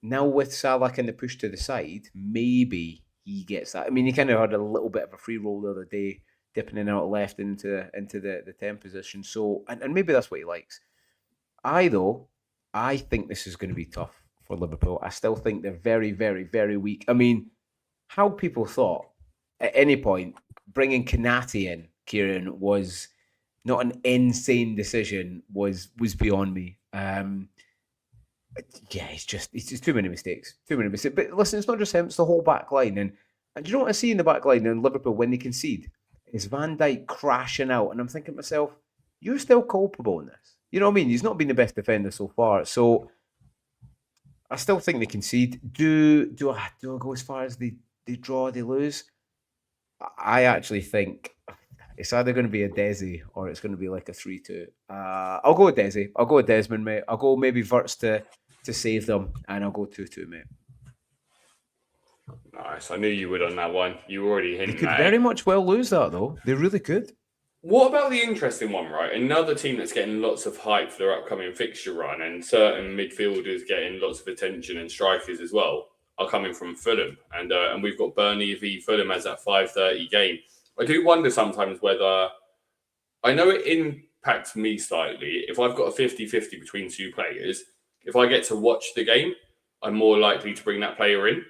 Now with Salah kind of pushed to the side, maybe he gets that. I mean, he kind of had a little bit of a free roll the other day, dipping in out left into the 10 position. So, and maybe that's what he likes. I think this is going to be tough for Liverpool. I still think they're very, very, very weak. I mean, how people thought at any point bringing Konate in, Kieran, was not an insane decision was beyond me. Yeah, it's just too many mistakes. But listen, it's not just him; it's the whole back line. And do you know what I see in the back line in Liverpool when they concede? Is Van Dijk crashing out, and I'm thinking to myself, you're still culpable in this. You know what I mean? He's not been the best defender so far, so I still think they concede. Do I go as far as they draw, they lose? I actually think it's either going to be a Desi or it's going to be like a 3-2. I'll go with Desi. I'll go with Desmond, mate. I'll go maybe Wirtz to save them, and I'll go 2-2, mate. Nice. I knew you would on that one. You already hinted. They could very much well lose that, though. They really could. What about the interesting one, right? Another team that's getting lots of hype for their upcoming fixture run, and certain midfielders getting lots of attention, and strikers as well, are coming from Fulham. And we've got Burnley v Fulham as that 5:30 game. I do wonder sometimes whether I know it impacts me slightly. If I've got a 50-50 between two players, if I get to watch the game, I'm more likely to bring that player in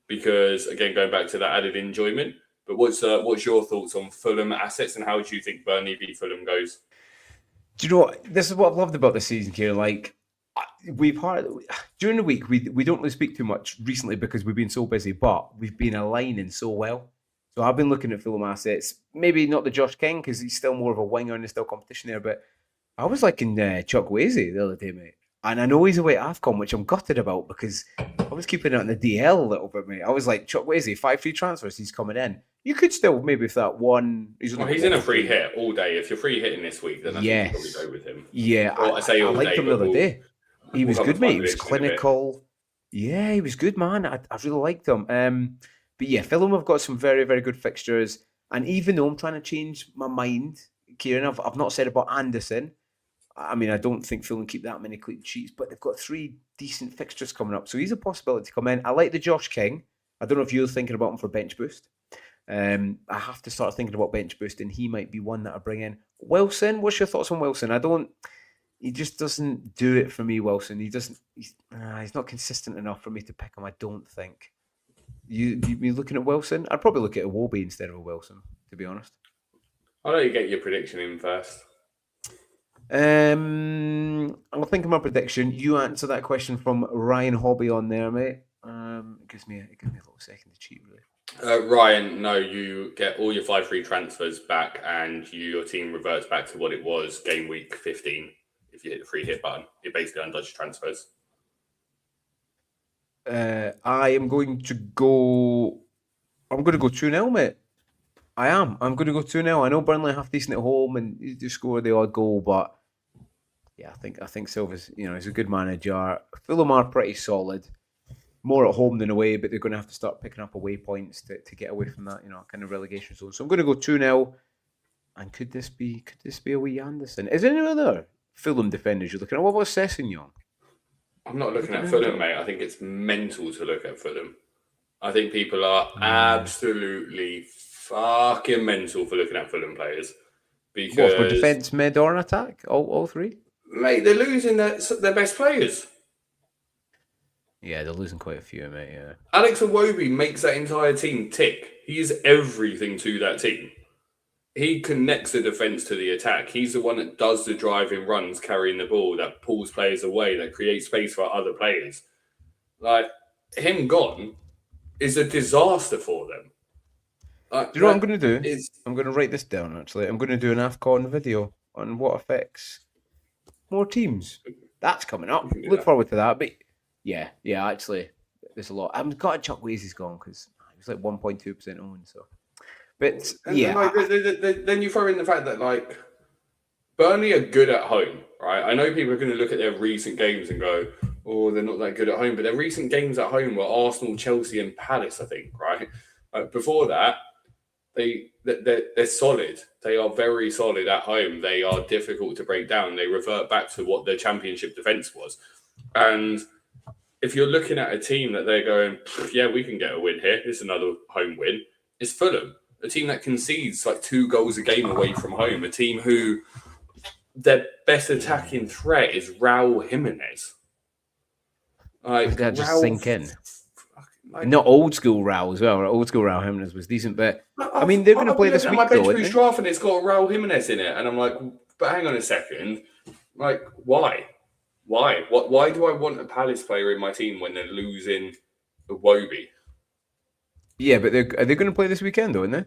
because, again, going back to that added enjoyment. But what's your thoughts on Fulham assets and how do you think Burnley v Fulham goes? Do you know what? This is what I've loved about this season, Kieran. Like, we've had during the week, we don't really speak too much recently because we've been so busy, but we've been aligning so well. So I've been looking at Fulham assets. Maybe not the Josh King because he's still more of a winger and there's still competition there. But I was liking Chukwueze the other day, mate. And I know he's away at AFCON, which I'm gutted about because I was keeping it on the DL a little bit, mate. I was like, Chukwueze, 5 free transfers, he's coming in. You could still maybe if that one. He's in a free hit all day. If you're free hitting this week, then I think you probably go with him. Yeah, I liked him the other day. He was good, mate. He was clinical. Yeah, he was good, man. I really liked him. But yeah, Fulham have got some very, very good fixtures. And even though I'm trying to change my mind, Kieran, I've not said about Anderson. I mean, I don't think Fulham keep that many clean sheets, but they've got 3 decent fixtures coming up. So he's a possibility to come in. I like the Josh King. I don't know if you're thinking about him for bench boost. I have to start thinking about bench boost, and he might be one that I bring in. Wilson, what's your thoughts on Wilson? He just doesn't do it for me, Wilson. He's not consistent enough for me to pick him, I don't think. You looking at Wilson? I'd probably look at a Iwobi instead of a Wilson, to be honest. I'll let you get your prediction in first. I'll think of my prediction. You answer that question from Ryan Hobby on there, mate. It gives me a little second to cheat, really. Ryan, no, you get all your 5 free transfers back and your team reverts back to what it was game week 15. If you hit the free hit button, it basically undoes your transfers. I'm going to go 2-0, mate. I am. I'm going to go 2-0. I know Burnley are half decent at home and you do score the odd goal, but yeah, I think Silva's, he's a good manager. Fulham are pretty solid. More at home than away, but they're going to have to start picking up away points to get away from that, kind of relegation zone. So I'm going to go 2-0. And could this be a wee Anderson? Is there any other Fulham defenders you're looking at? What about Sessegnon? I'm not looking at Fulham, mate. I think it's mental to look at Fulham. I think people are absolutely fucking mental for looking at Fulham players. Because for defence, mid, or an attack? All 3? Mate, they're losing their best players. Yeah, they're losing quite a few, mate, yeah. Alex Iwobi makes that entire team tick. He is everything to that team. He connects the defence to the attack. He's the one that does the driving runs, carrying the ball, that pulls players away, that creates space for other players. Like, him gone is a disaster for them. Do you know what I'm going to do? I'm going to write this down, actually. I'm going to do an AFCON video on what affects more teams. That's coming up. Look forward to that. But yeah, actually, there's a lot. I'm glad Chukwueze's gone because he was like 1.2% owned, so. But yeah. Then you throw in the fact that, like, Burnley are good at home, right? I know people are going to look at their recent games and go, oh, they're not that good at home. But their recent games at home were Arsenal, Chelsea, and Palace, I think, right? Before that, they're solid. They are very solid at home. They are difficult to break down. They revert back to what their championship defence was. And if you're looking at a team that they're going, yeah, we can get a win here. This is another home win. It's Fulham, a team that concedes like 2 goals a game away from home. A team who their best attacking threat is Raul Jimenez. Like, that just sink in. Not old school Raul as well. Old school Raul Jimenez was decent, but I mean they're going to play this week. My bench boost draft and it's got Raul Jimenez in it, and I'm like, but hang on a second, like why? Why do I want a Palace player in my team when they're losing Iwobi? Yeah, but are they going to play this weekend though, aren't they?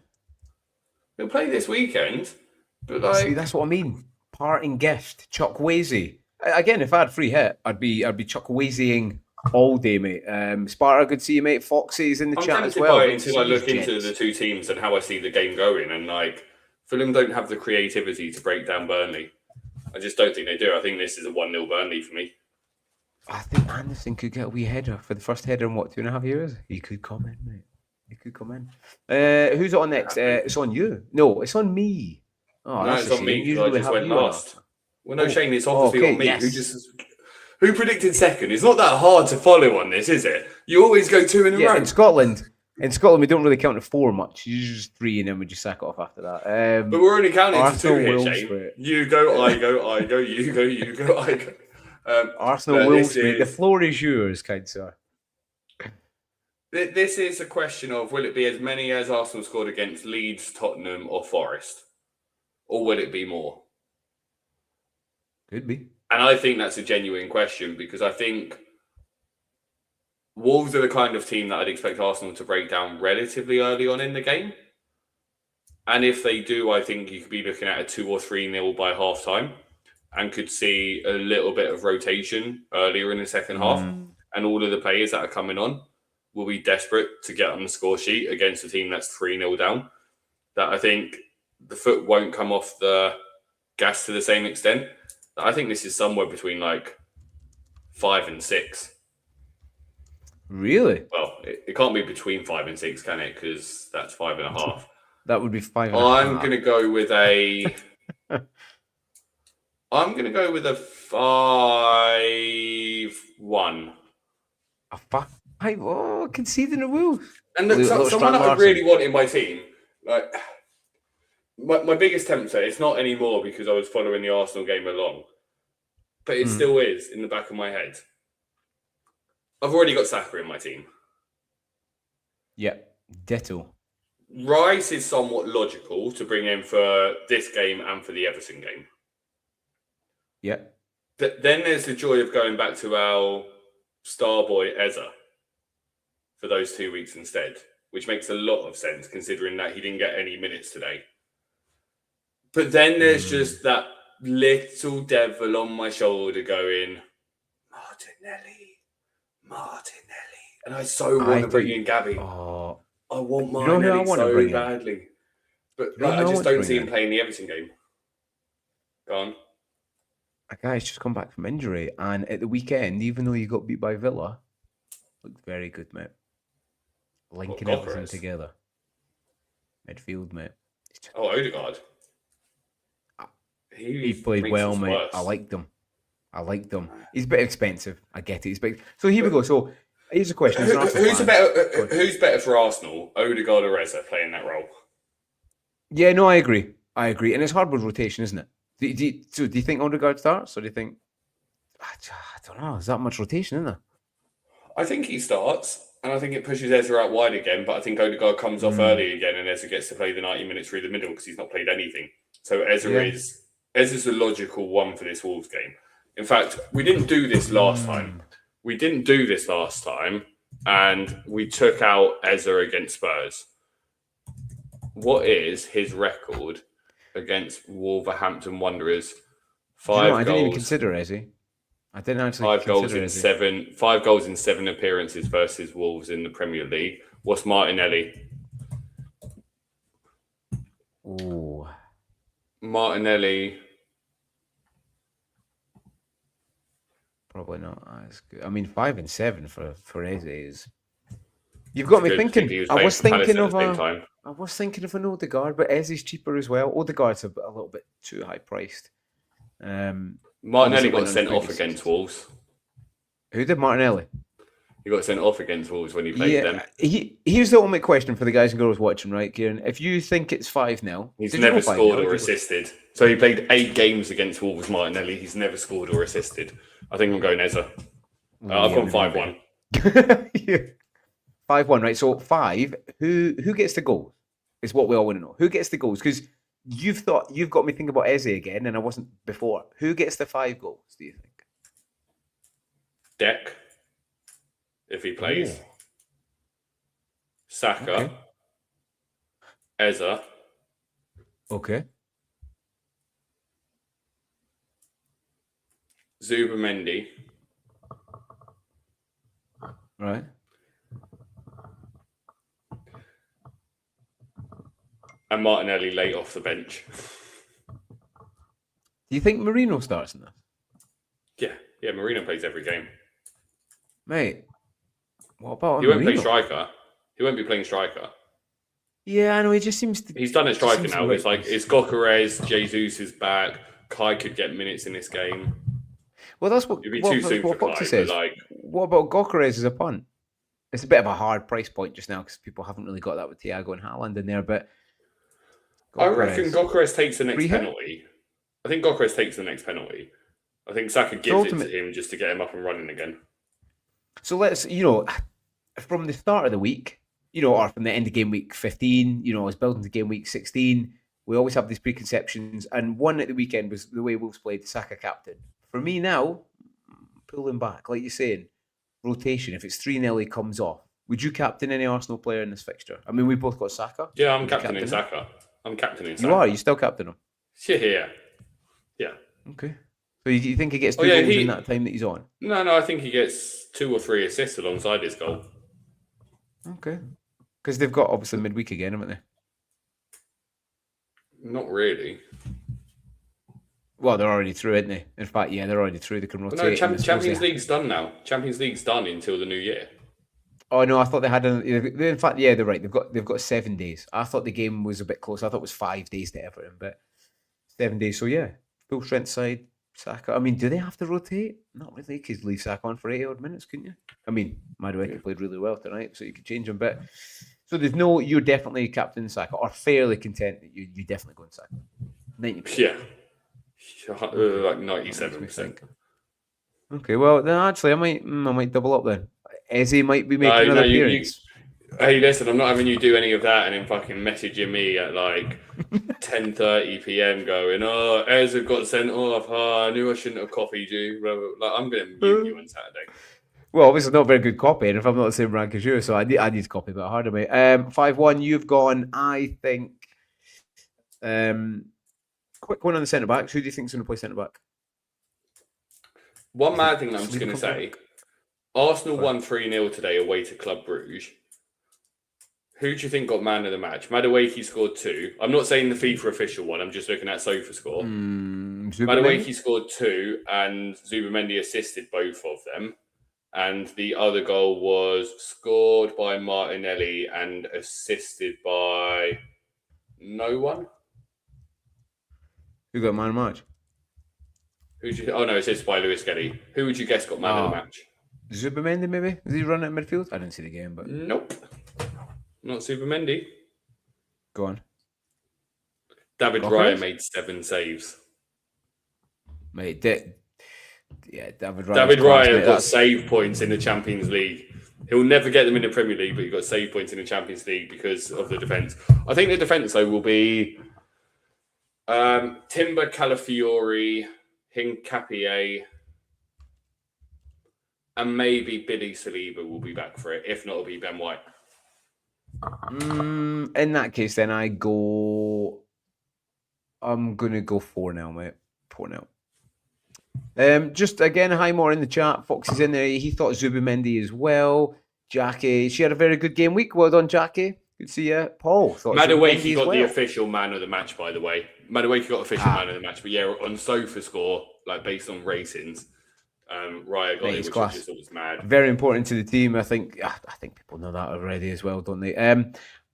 They'll play this weekend, but like, see, that's what I mean. Parting gift, Chukwueze. Again, if I had free hit, I'd be Chukwuezeing all day, mate. Sparta, good to see you, mate. Foxy's in the chat as well. Until I look into the 2 teams and how I see the game going, and like Fulham don't have the creativity to break down Burnley. I just don't think they do. I think this is a 1-0 Burnley for me. I think Anderson could get a wee header for the first header in 2.5 years. He could come in, mate. He could come in. Who's on next? It's on you. No, it's on me. Oh, no, it's on me because I just went last. Well, no, Shane, it's obviously on me. Yes. Who predicted second? It's not that hard to follow on this, is it? You always go 2 in a row. In Scotland, In Scotland, we don't really count to 4 much. You just 3, and then we just sack it off after that. But we're only counting Arsenal, to 2 here, Wolves, Shane. mate. You go, I go, I go, you go, you go, I go. Arsenal, Wolves, mate. The floor is yours, kind sir. This is a question of, will it be as many as Arsenal scored against Leeds, Tottenham or Forest? Or will it be more? Could be. And I think that's a genuine question, because I think Wolves are the kind of team that I'd expect Arsenal to break down relatively early on in the game. And if they do, I think you could be looking at a 2 or 3-0 by half time and could see a little bit of rotation earlier in the second half. And all of the players that are coming on will be desperate to get on the score sheet against a team that's 3-0 down. That I think the foot won't come off the gas to the same extent. I think this is somewhere between like 5 and 6. Really? Well, it can't be between 5 and 6, can it? Because that's 5.5. That would be 5. I'm going to go with a. I'm going to go with a 5-1. A 5? Oh, conceding the Wolves. And someone that I really want in my team, like my biggest tempter, it's not anymore because I was following the Arsenal game along, but it still is in the back of my head. I've already got Saka in my team. Yeah, ditto. Rice is somewhat logical to bring in for this game and for the Everton game. Yeah. Then there's the joy of going back to our star boy Eza for those 2 weeks instead, which makes a lot of sense considering that he didn't get any minutes today. But then there's just that little devil on my shoulder going, Martinelli. And I so want to bring in Gabby. Oh, I want Martinelli so badly. But I just don't see him playing the Everton game. Go on. A guy's just come back from injury, and at the weekend, even though you got beat by Villa, looked very good, mate. Linking everything together. Midfield, mate. Odegaard. He played well, mate. Worse. I liked him. He's a bit expensive. I get it. So here we go. So here's a question. Who's better for Arsenal, Odegaard or Eza playing that role? Yeah, no, I agree. And it's hard with rotation, isn't it? Do you think Odegaard starts, or do you think... I don't know. Is that much rotation, isn't there? I think he starts, and I think it pushes Eza out wide again, but I think Odegaard comes off early again, and Eza gets to play the 90 minutes through the middle because he's not played anything. So Eza's the logical one for this Wolves game. In fact, we didn't do this last time. And we took out Eza against Spurs. What is his record against Wolverhampton Wanderers? 5 goals. I didn't even consider Eze. I didn't actually. 5 goals in 7. 5 goals in 7 appearances versus Wolves in the Premier League. What's Martinelli? Ooh. Martinelli. Probably not as good. I mean, 5 and 7 for Eze is. You've got me thinking. I was thinking of an Odegaard, but Eze's cheaper as well. Odegaard's a little bit too high priced. Martinelli got sent off against Wolves. Who did Martinelli? He got sent off against Wolves when he played them. Here's the ultimate question for the guys and girls watching, right, Kieran? If you think it's 5-0, he's never scored or assisted. So he played 8 games against Wolves, Martinelli. He's never scored or assisted. I think I'm going Eza. I've gone 5-1. 5-1, right? So 5. Who gets the goals? Is what we all want to know. Who gets the goals? Because you've got me thinking about Eze again, and I wasn't before. Who gets the 5 goals? Do you think? Deck, if he plays. Ooh. Saka. Okay. Eza. Okay. Zubimendi. Right. And Martinelli late off the bench. Do you think Marino starts in this? Yeah, Marino plays every game. Mate, what about He won't play striker. He won't be playing striker. Yeah, I know. He just seems to. He's done it striker now. It's like it's Gokares, Jesus is back. Kai could get minutes in this game. Well, that's what. It'd be too soon for Kai. Says. What about Gokares as a punt? it's a bit of a hard price point just now because people haven't really got that with Thiago and Haaland in there. But I reckon Gyökeres, Gyökeres takes the next free hit. penalty. I think Gyökeres takes the next penalty. I think Saka gives it to him just to get him up and running again. So let's, from the start of the week, or from the end of game week 15, I was building to game week 16. We always have these preconceptions. And one at the weekend was the way Wolves played Saka captain. For me now, pulling back, like you're saying, rotation. If it's 3-0, he comes off. Would you captain any Arsenal player in this fixture? I mean, we both got Saka. Yeah, I'm captaining Saka. I'm captaining Saka. You are? You still captain him? Yeah. Okay. So you think he gets 2 goals in that time that he's on? No, I think he gets 2 or 3 assists alongside his goal. Okay. Because they've got, obviously, midweek again, haven't they? Not really. Well, they're already through, aren't they? In fact, yeah, they're already through. They can rotate. No, Champions League's done now. Champions League's done until the new year. Oh no, I thought they had. In fact, yeah, they're right. They've got 7 days. I thought the game was a bit close. I thought it was 5 days to Everton, but 7 days. So yeah, full strength side. Saka. I mean, do they have to rotate? Not really, because leave Saka on for 80 odd minutes, couldn't you? I mean, Madueke played really well tonight, so you could change him. But so you're definitely captain Saka, or fairly content that you definitely go in Saka. 90%. Yeah. Like 97%. Okay, well then actually I might double up then. Eze might be making another appearance. Hey, listen, I'm not having you do any of that and then fucking messaging me at like 10:30 p.m. going, "Oh, Eze got sent off. Oh, I knew I shouldn't have copied you." Like, I'm going to mute you on Saturday. Well, obviously not very good copying if I'm not the same rank as you, so I need to copy a bit harder, mate. 5-1, you've gone. I think. Quick one on the centre backs. Who do you think is going to play centre back? One mad thing I'm just going to say: Arsenal won 3-0 today away to Club Brugge. Who do you think got man of the match? Madueke scored 2. I'm not saying the FIFA official one. I'm just looking at Sofa score. Madueke scored 2, and Zubamendi assisted both of them. And the other goal was scored by Martinelli and assisted by no one. Who got man of the match? Assisted by Lewis Kelly. Who would you guess got man of the match? Zubamendi, maybe? Is he running at midfield? I didn't see the game, but nope, not Zubamendi. Go on. David Raya made 7 saves. Mate, David Raya got save points in the Champions League. He'll never get them in the Premier League, but he got save points in the Champions League because of the defence. I think the defence, though, will be Timber, Calafiori, Hincapié, and maybe Billy Saliba will be back for it. If not, it'll be Ben White. In that case, then I'm going to go 4-0, mate. 4-0. Just again, Highmore in the chat. Fox is in there. He thought Zubamendi as well. Jackie, she had a very good game week. Well done, Jackie. Good to see you. Paul thought Madueke got the official man of the match, by the way. Madueke got official man of the match, but yeah, on Sofa score, like based on ratings, Raya got it, which I just thought was mad. Very important to the team. I think people know that already as well, don't they?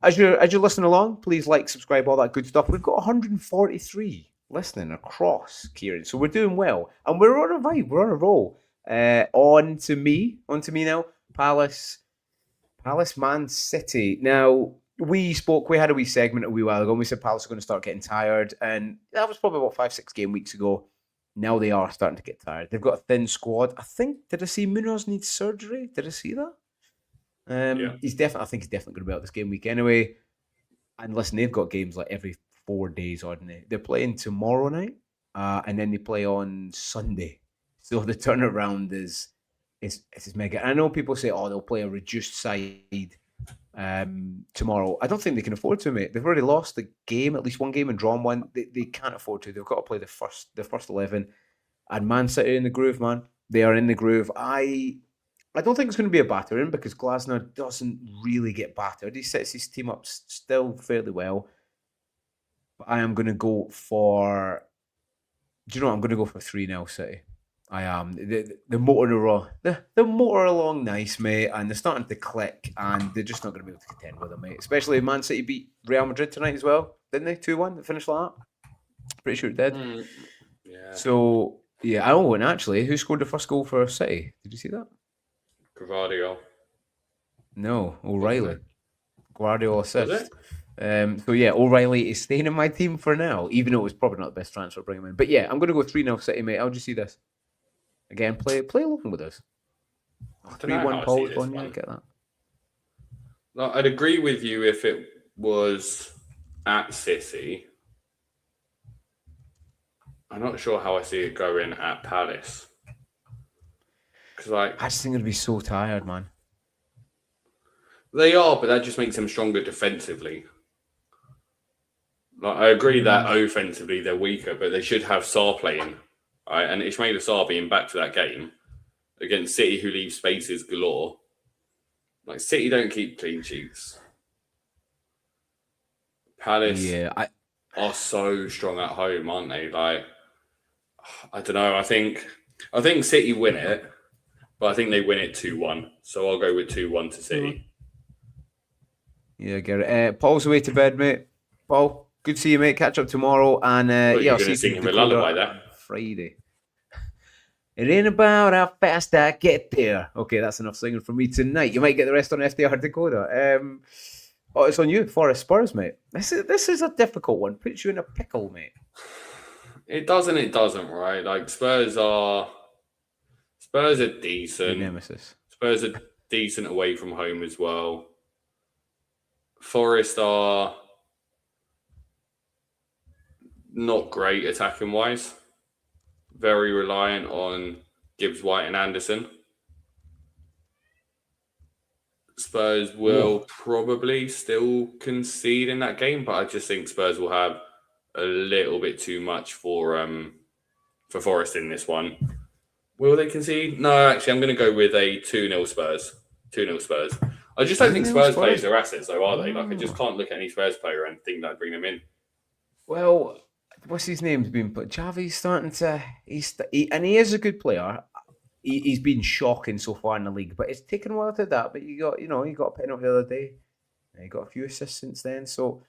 As you're listening along, please like, subscribe, all that good stuff. We've got 143 listening across, Kieran. So we're doing well. And we're on a vibe. We're on a roll. On to me now. Palace, Man City. Now, we had a wee segment a wee while ago, and we said Palace are going to start getting tired. And that was probably about 5-6 game weeks ago. Now they are starting to get tired. They've got a thin squad. Did I see Munoz needs surgery? Did I see that? Yeah. I think he's definitely going to be out this game week anyway. And listen, they've got games like every 4 days, aren't they? They're playing tomorrow night, and then they play on Sunday. So the turnaround is mega. And I know people say, they'll play a reduced side tomorrow. I don't think they can afford to, mate. They've already lost the game, at least one game, and drawn one. They can't afford to. They've got to play the first 11. And Man City in the groove, man. They are in the groove. I don't think it's going to be a battering because Glasner doesn't really get battered. He sets his team up still fairly well. But I am going to go for... Do you know what? I'm going to go for 3-0 City. I am. The motor along nice, mate, and they're starting to click, and they're just not going to be able to contend with them, mate. Especially Man City beat Real Madrid tonight as well, didn't they? 2-1. It finished like that. Pretty sure it did. Yeah. So yeah. Oh, and actually, who scored the first goal for City? Did you see that? Gvardiol. No, O'Reilly. Guardiola Was assist. it? So yeah, O'Reilly is staying in my team for now, even though it was probably not the best transfer to bring him in. But yeah, I'm going to go 3-0 City, mate. How'd you see this? Again, play along with us. I don't know 3-1 how I see Paul's this one, yeah, one. get that. Like, I'd agree with you if it was at City. I'm not sure how I see it going at Palace. Because, like, I just think it'd be so tired, man. they are, but that just makes them stronger defensively. Like, I agree that offensively they're weaker, but they should have Sarr playing. Right? And Ismaila Sarr being back to that game against City, who leave spaces galore. Like, City don't keep clean sheets. Palace are so strong at home, aren't they? Like, I don't know. I think City win it, but I think they win it 2-1. So I'll go with 2-1 to City. Yeah, get it. Paul's away to bed, mate. Paul, good to see you, mate. Catch up tomorrow, and Well, yeah, you're I'll going see to sing you him a lullaby there. on Friday. It ain't about how fast I get there. Okay, that's enough singing for me tonight. You might get the rest on FDR Dakota. It's on you, Forest Spurs, mate. This is a difficult one. Puts you in a pickle, mate. It doesn't, right? Like, Spurs are decent. Your nemesis. Spurs are decent away from home as well. Forest are not great attacking wise. Very reliant on Gibbs, White, and Anderson. Spurs will probably still concede in that game, but I just think Spurs will have a little bit too much for Forest in this one. Will they concede? No, actually, I'm going to go with a 2-0 Spurs. 2-0 Spurs. I just don't think Spurs players are assets, though, are they? Like, I just can't look at any Spurs player and think that I'd bring them in. Well, what's his name's been put? Javi's starting to. And he is a good player. He's been shocking so far in the league, but it's taken a while to adapt. But he got a penalty the other day. He got a few assists since then, so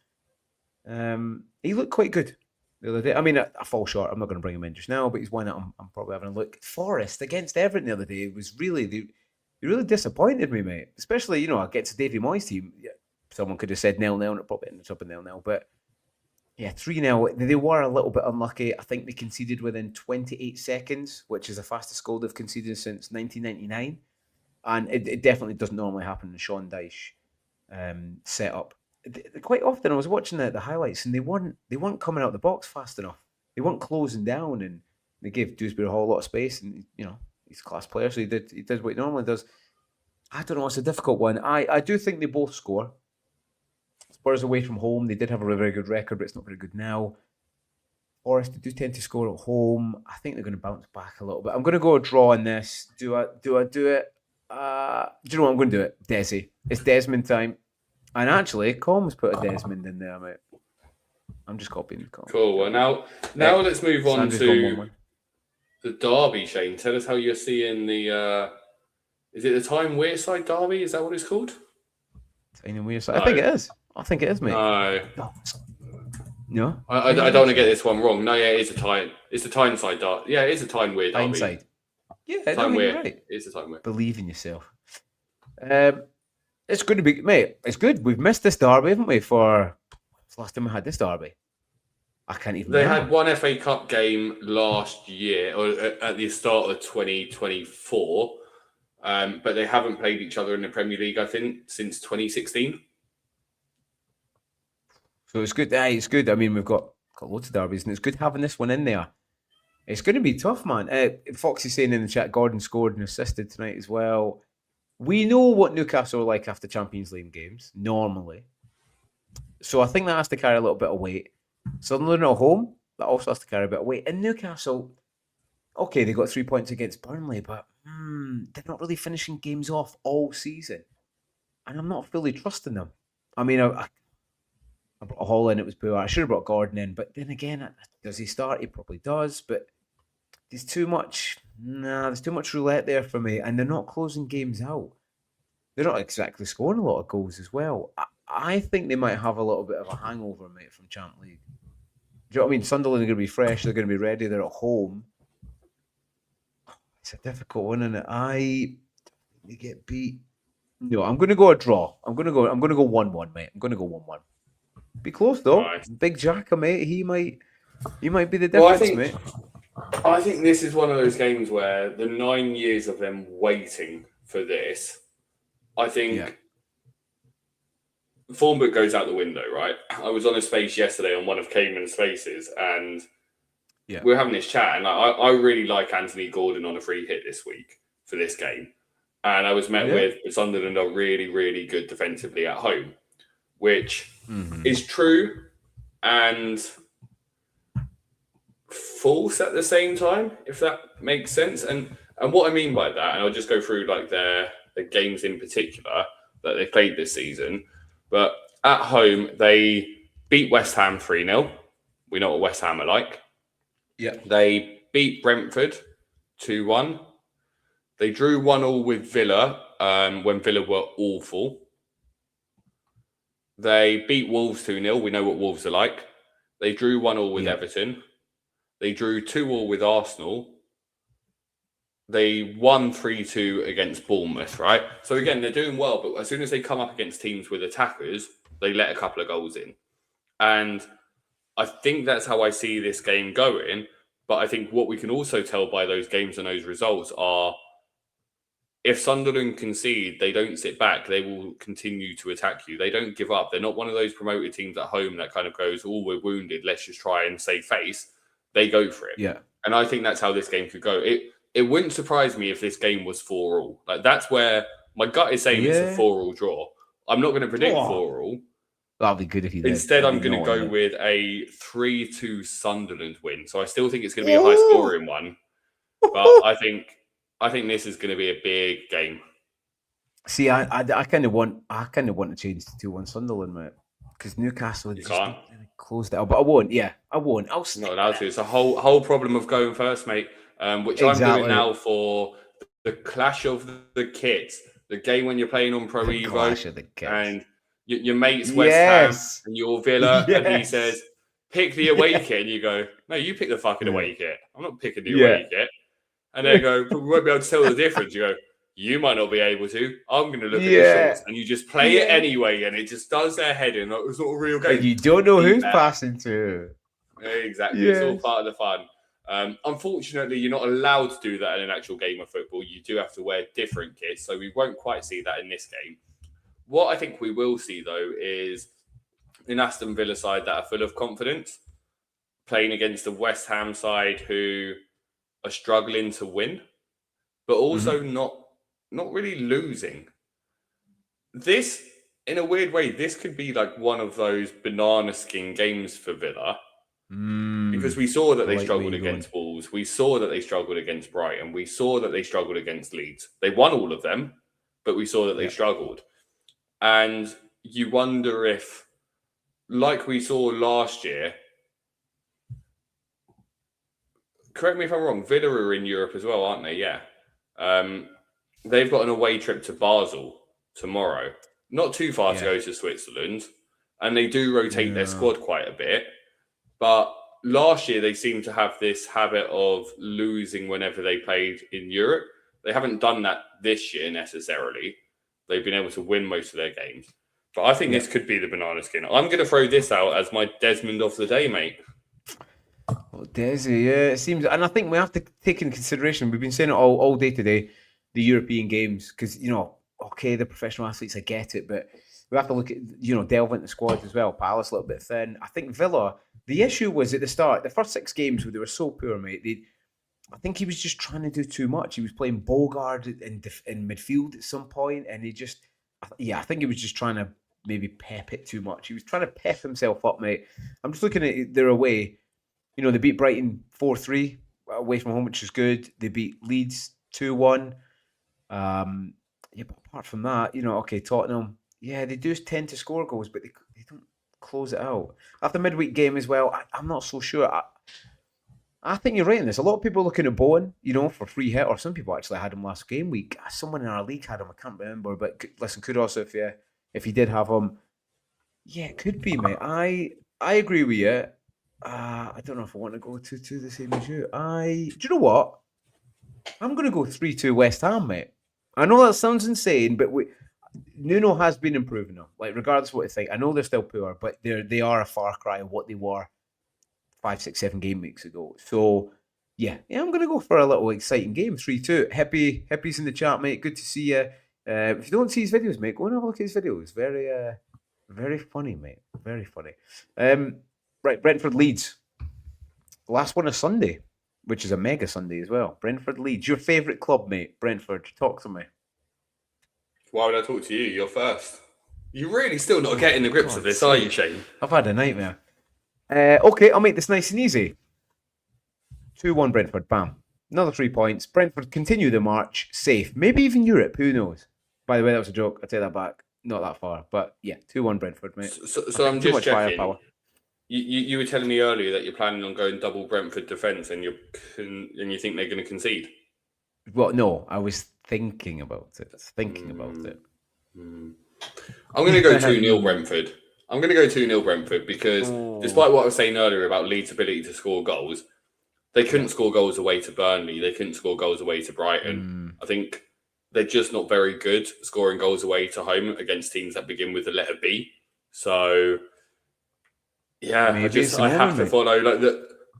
he looked quite good the other day. I mean, I fall short. I'm not going to bring him in just now, but he's one that I'm probably having a look. Forest against Everton the other day was really they really disappointed me, mate. Especially against Davy Moyes' team. Yeah, someone could have said 0-0, and it probably ended up in 0-0, but. Yeah, 3-0. They were a little bit unlucky. I think they conceded within 28 seconds, which is the fastest goal they've conceded since 1999. And it definitely doesn't normally happen in the Sean Dyche setup. Quite often I was watching the highlights and they weren't coming out the box fast enough. They weren't closing down, and they gave Dewsbury Hall a lot of space, and he's a class player, so he did what he normally does. I don't know, it's a difficult one. I do think they both score. Spurs away from home, they did have a very good record, but it's not very good now. Forest, they do tend to score at home. I think they're going to bounce back a little bit. I'm going to go a draw on this. Do I do it? Do you know what I'm going to do it? Desi. It's Desmond time. And actually, Com's put a Desmond in there, mate. I'm just copying Com. Cool. Well, now let's move on to the derby, Shane. Tell us how you're seeing the... is it the Tyne Wearside derby? Is that what it's called? Tyne Wearside? No. I think it is. I think it is, mate. No. I don't want to get this one wrong. No, yeah, it is a Tyne. It's a Tyneside derby. Yeah, it is a Tyne Weir derby. Tyneside. Yeah, Tyne Weir. Right. It's a Tyne Weir. Believe in yourself. It's going to be, mate. It's good. We've missed this derby, haven't we? For the last time we had this derby, I can't even. They had one FA Cup game last year, or at the start of 2024, but they haven't played each other in the Premier League, I think, since 2016. So it's good. It's good. I mean, we've got loads of derbies, and it's good having this one in there. It's going to be tough, man. Foxy's saying in the chat, Gordon scored and assisted tonight as well. We know what Newcastle are like after Champions League games, normally. So I think that has to carry a little bit of weight. Sunderland at home, that also has to carry a bit of weight. And Newcastle, okay, they got 3 points against Burnley, but they're not really finishing games off all season. And I'm not fully trusting them. I mean, I brought Hall in, it was poor. I should have brought Gordon in, but then again, does he start? He probably does, but there's too much roulette there for me, and they're not closing games out. They're not exactly scoring a lot of goals as well. I think they might have a little bit of a hangover, mate, from Champ League. Do you know what I mean? Sunderland are going to be fresh. They're going to be ready. They're at home. It's a difficult one, isn't it? They get beat. No, I'm going to go a draw. I'm going to go 1-1, mate. I'm going to go 1-1. Be close though. Nice. Big Jacka, mate. He might be the Well, difference, mate. I think this is one of those games where the 9 years of them waiting for this, I think form book goes out the window, right? I was on a space yesterday on one of Cayman's spaces, and we were having this chat, and I really like Anthony Gordon on a free hit this week for this game. And I was met with Sunderland are really, really good defensively at home, which is true and false at the same time, if that makes sense. And what I mean by that, and I'll just go through like the games in particular that they played this season. But at home, they beat West Ham 3-0. We know what West Ham are like. Yeah. They beat Brentford 2-1. They drew 1-1 with Villa when Villa were awful. They beat Wolves 2-0. We know what Wolves are like. They drew 1-1 with Everton. They drew 2-2 with Arsenal. They won 3-2 against Bournemouth, right? So again, they're doing well, but as soon as they come up against teams with attackers, they let a couple of goals in. And I think that's how I see this game going. But I think what we can also tell by those games and those results are if Sunderland concede, they don't sit back. They will continue to attack you. They don't give up. They're not one of those promoted teams at home that kind of goes, oh, we're wounded. Let's just try and save face. They go for it. Yeah. And I think that's how this game could go. It wouldn't surprise me if this game was 4-4. Like that's where my gut is saying it's a 4-4 draw. I'm not going to predict 4-4. That'd be good if you did. Instead, I'm going to go with a 3-2 Sunderland win. So I still think it's going to be a high scoring one. But I think this is going to be a big game. See, I kind of want to change to 2-1 Sunderland, mate, because Newcastle just closed it out. But I won't. Yeah, I won't. I'll not allowed to. It's a whole problem of going first, mate. Which I'm doing now for the clash of the kits, the game when you're playing on Pro Evo, and your mate's West Ham and your Villa, and he says, "Pick the away kit," and you go, "No, you pick the fucking away kit. I'm not picking the away kit." And they go, "But we won't be able to tell the difference." You go, "You might not be able to. I'm going to look at the shorts," and you just play it anyway, and it just does their head in. Like, it's not a real game. And you don't know who's passing to. Exactly, it's all part of the fun. Unfortunately, you're not allowed to do that in an actual game of football. You do have to wear different kits, so we won't quite see that in this game. What I think we will see, though, is an Aston Villa side that are full of confidence, playing against a West Ham side who are struggling to win, but also not really losing. This, in a weird way, this could be like one of those banana skin games for Villa. Because we saw that they struggled against Wolves. We saw that they struggled against Brighton. We saw that they struggled against Leeds. They won all of them, but we saw that they struggled. And you wonder if, like we saw last year, correct me if I'm wrong, Villa are in Europe as well, aren't they? Yeah. They've got an away trip to Basel tomorrow. Not too far to go to Switzerland. And they do rotate their squad quite a bit. But last year, they seemed to have this habit of losing whenever they played in Europe. They haven't done that this year necessarily. They've been able to win most of their games. But I think this could be the banana skin. I'm going to throw this out as my Desmond of the day, mate. Well, Desi, it seems, and I think we have to take into consideration, we've been saying it all day today, the European games, because, the professional athletes, I get it, but we have to look at, delve into the squad as well. Palace a little bit thin. I think Villa, the issue was at the start, the first 6 games where they were so poor, mate. I think he was just trying to do too much. He was playing Bogard in midfield at some point, and I think he was just trying to maybe pep it too much. He was trying to pep himself up, mate. I'm just looking at their away. They beat Brighton 4-3 away from home, which is good. They beat Leeds 2-1. But apart from that, Tottenham, they do tend to score goals, but they don't close it out. After midweek game as well, I'm not so sure. I think you're right in this. A lot of people are looking at Bowen, for free hit, or some people actually had him last game week. Someone in our league had him. I can't remember, but listen, kudos if you did have him. Yeah, it could be, mate. I agree with you. I don't know if I want to go to the same as you. Do you know what? I'm going to go 3-2 West Ham, mate. I know that sounds insane, but Nuno has been improving them. Like, regardless of what you think, I know they're still poor, but they are a far cry of what they were 5, 6, 7 game weeks ago. So yeah, I'm gonna go for a little exciting game. 3-2. Hippie's in the chat, mate. Good to see you. If you don't see his videos, mate, go and have a look at his videos. Very funny, mate. Very funny. Right, Brentford Leeds. Last one is Sunday, which is a mega Sunday as well. Brentford Leeds. Your favourite club, mate. Brentford. Talk to me. Why would I talk to you? You're first. You're really still not getting the grips of this, are you, Shane? I've had a nightmare. Okay, I'll make this nice and easy. 2-1 Brentford. Bam. Another 3 points. Brentford continue the march. Safe. Maybe even Europe. Who knows? By the way, that was a joke. I take that back. Not that far. But yeah, 2-1 Brentford, mate. So I'm just checking. You were telling me earlier that you're planning on going double Brentford defence and you think they're going to concede. Well, no, I was thinking about it. I'm going to go 2-0 Brentford. I'm going to go 2-0 Brentford because despite what I was saying earlier about Leeds' ability to score goals, they couldn't score goals away to Burnley. They couldn't score goals away to Brighton. I think they're just not very good scoring goals away to home against teams that begin with the letter B. So, yeah, I have to follow. Like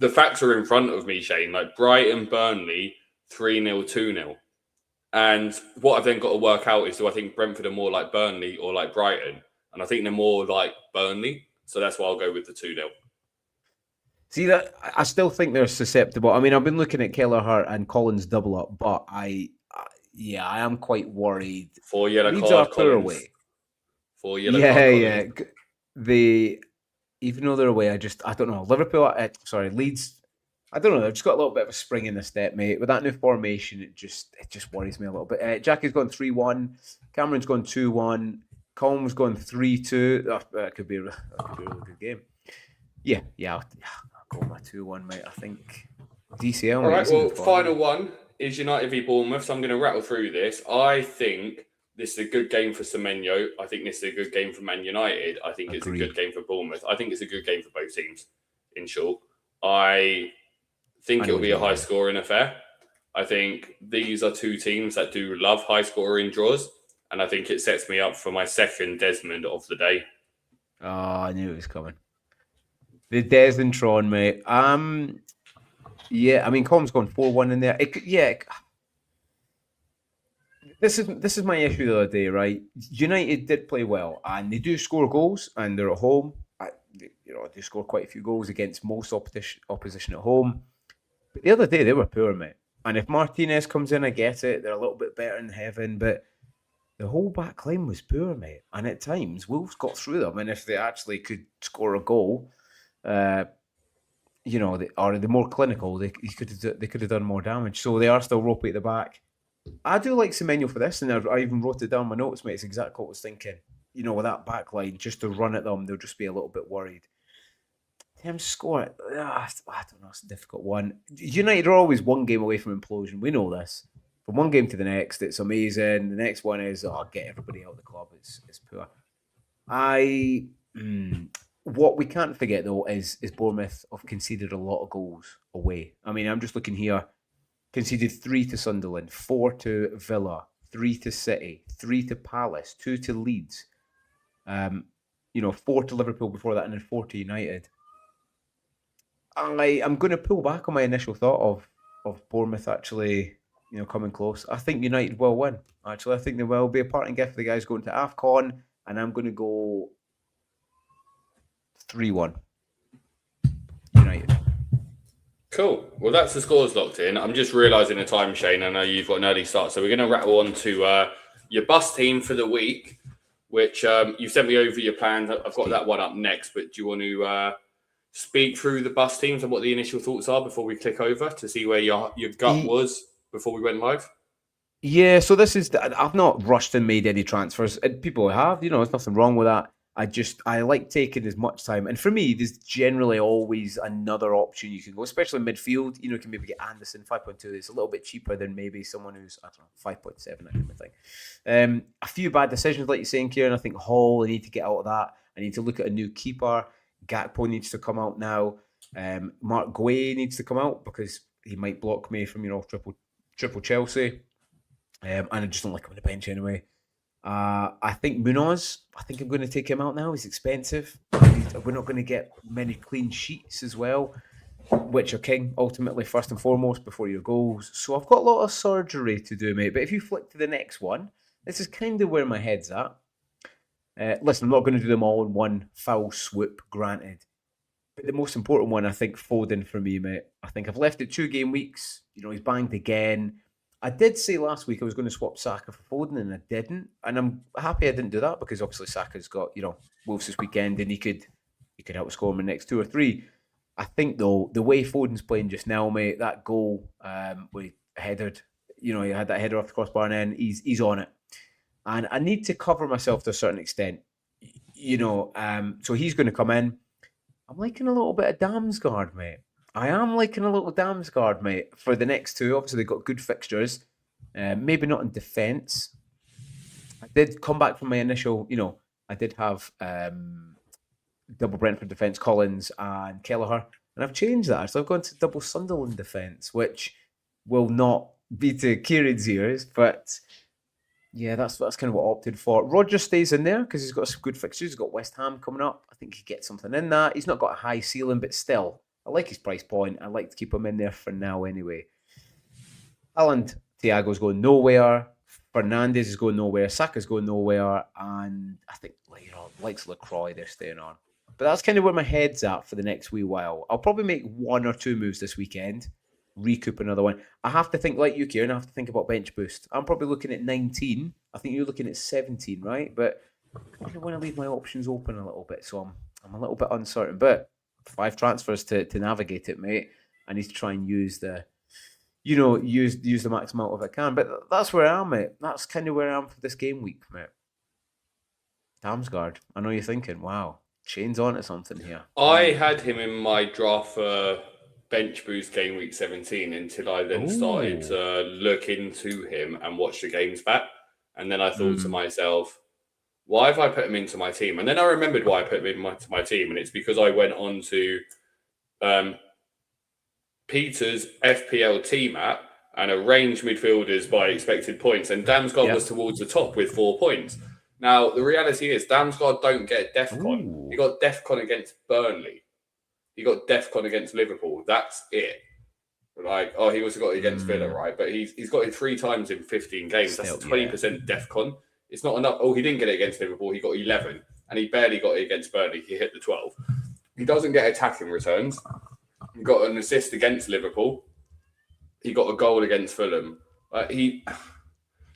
the facts are in front of me, Shane. Like Brighton, Burnley, 3-0, 2-0. And what I've then got to work out is, do I think Brentford are more like Burnley or like Brighton? And I think they're more like Burnley. So that's why I'll go with the 2-0. See, that I still think they're susceptible. I mean, I've been looking at Kelleher and Collins double up, but I am quite worried. 4 yellow Leeds card, are poor Collins. away. 4 yellow card, Collins. They, even though they're away, I don't know. Liverpool, Leeds. I don't know. They've just got a little bit of a spring in the step, mate. With that new formation, it just worries me a little bit. Jackie's gone 3-1. Cameron's gone 2-1. Colm's gone 3-2. That could be a really good game. Yeah. I'll go with my 2-1, mate. I think DCL. All right. Well, final one is United v Bournemouth. So I'm going to rattle through this. I think this is a good game for Semenyo. I think this is a good game for Man United. I think it's a good game for Bournemouth. I think it's a good game for both teams. In short, I think it'll be a high-scoring affair. I think these are two teams that do love high-scoring draws, and I think it sets me up for my second Desmond of the day. Oh, I knew it was coming. The Des and Tron, mate. Yeah, I mean, Com's gone 4-1 in there. This is my issue the other day, right? United did play well, and they do score goals, and they're at home. They score quite a few goals against most opposition at home. But the other day, they were poor, mate. And if Martinez comes in, I get it. They're a little bit better in heaven, but the whole back line was poor, mate. And at times, Wolves got through them. And if they actually could score a goal, or they're more clinical, they could have done more damage. So they are still ropey at the back. I do like Semenyo for this, and I even wrote it down in my notes, mate. It's exactly what I was thinking. With that back line, just to run at them, they'll just be a little bit worried. Tim score it. I don't know. It's a difficult one. United are always one game away from implosion. We know this. From one game to the next, it's amazing. The next one is, get everybody out of the club. It's poor. What we can't forget, though, is Bournemouth have conceded a lot of goals away. I mean, I'm just looking here. Conceded 3 to Sunderland, 4 to Villa, 3 to City, 3 to Palace, 2 to Leeds. 4 to Liverpool before that, and then 4 to United. I'm going to pull back on my initial thought of Bournemouth actually, coming close. I think United will win. Actually, I think there will be a parting gift for the guys going to AFCON, and I'm going to go 3-1 United. Cool. Well, that's the scores locked in. I'm just realising the time, Shane. I know you've got an early start, so we're going to rattle on to your bus team for the week, which you've sent me over your plans. I've got that one up next, but do you want to speak through the bus teams and what the initial thoughts are before we click over to see where your gut was before we went live? Yeah, so I've not rushed and made any transfers. People have, there's nothing wrong with that. I like taking as much time. And for me, there's generally always another option you can go, especially midfield. You can maybe get Anderson, 5.2. It's a little bit cheaper than maybe someone who's, 5.7, that kind of thing. A few bad decisions, like you're saying, Kieran. I think Hall, I need to get out of that. I need to look at a new keeper. Gakpo needs to come out now. Mark Guay needs to come out because he might block me from, triple Chelsea. And I just don't like him on the bench anyway. I think Munoz, I think I'm going to take him out now. He's expensive. We're not going to get many clean sheets as well, which are king, ultimately, first and foremost, before your goals. So I've got a lot of surgery to do, mate. But if you flick to the next one, this is kind of where my head's at. Listen, I'm not going to do them all in one foul swoop, granted. But the most important one, I think, Foden for me, mate. I think I've left it 2 game weeks. He's banged again. I did say last week I was going to swap Saka for Foden, and I didn't. And I'm happy I didn't do that because obviously Saka's got Wolves this weekend, and he could help score him in the next 2 or 3. I think though the way Foden's playing just now, mate, that goal where he headed, he had that header off the crossbar, and then he's on it. And I need to cover myself to a certain extent, so he's going to come in. I'm liking a little bit of Damsgaard, mate. I am liking a little Damsgaard, mate, for the next 2. Obviously, they've got good fixtures. Maybe not in defence. I did come back from my initial, I did have double Brentford defence, Collins and Kelleher, and I've changed that. So I've gone to double Sunderland defence, which will not be to Kieran's ears, but yeah, that's kind of what I opted for. Roger stays in there because he's got some good fixtures. He's got West Ham coming up. I think he gets something in that. He's not got a high ceiling, but still, I like his price point. I like to keep him in there for now anyway. Haaland, Thiago's going nowhere. Fernandes is going nowhere. Saka's going nowhere. And I think, likes LaCroix, they're staying on. But that's kind of where my head's at for the next wee while. I'll probably make 1 or 2 moves this weekend. Recoup another one. I have to think like you, Kieran. I have to think about bench boost. I'm probably looking at 19. I think you're looking at 17, right? But I want to leave my options open a little bit, so I'm a little bit uncertain. But 5 transfers to navigate it, mate. I need to try and use the, use the max amount if I can. But that's where I am, mate. That's kind of where I am for this game week, mate. Damsgaard. I know you're thinking, wow, Shane's on to something here. I had him in my draft for bench boost game week 17 until I then started to look into him and watch the games back. And then I thought to myself, why have I put him into my team? And then I remembered why I put him into my team. And it's because I went on to Peter's FPL team app and arranged midfielders by expected points. And Damsgaard was towards the top with 4 points. Now, the reality is Damsgaard don't get DEFCON. He got DEFCON against Burnley. He got DEFCON against Liverpool. That's it. He also got it against Villa, right? But he's got it 3 times in 15 games. That's 20% DEFCON. It's not enough. Oh, he didn't get it against Liverpool. He got 11. And he barely got it against Burnley. He hit the 12. He doesn't get attacking returns. He got an assist against Liverpool. He got a goal against Fulham.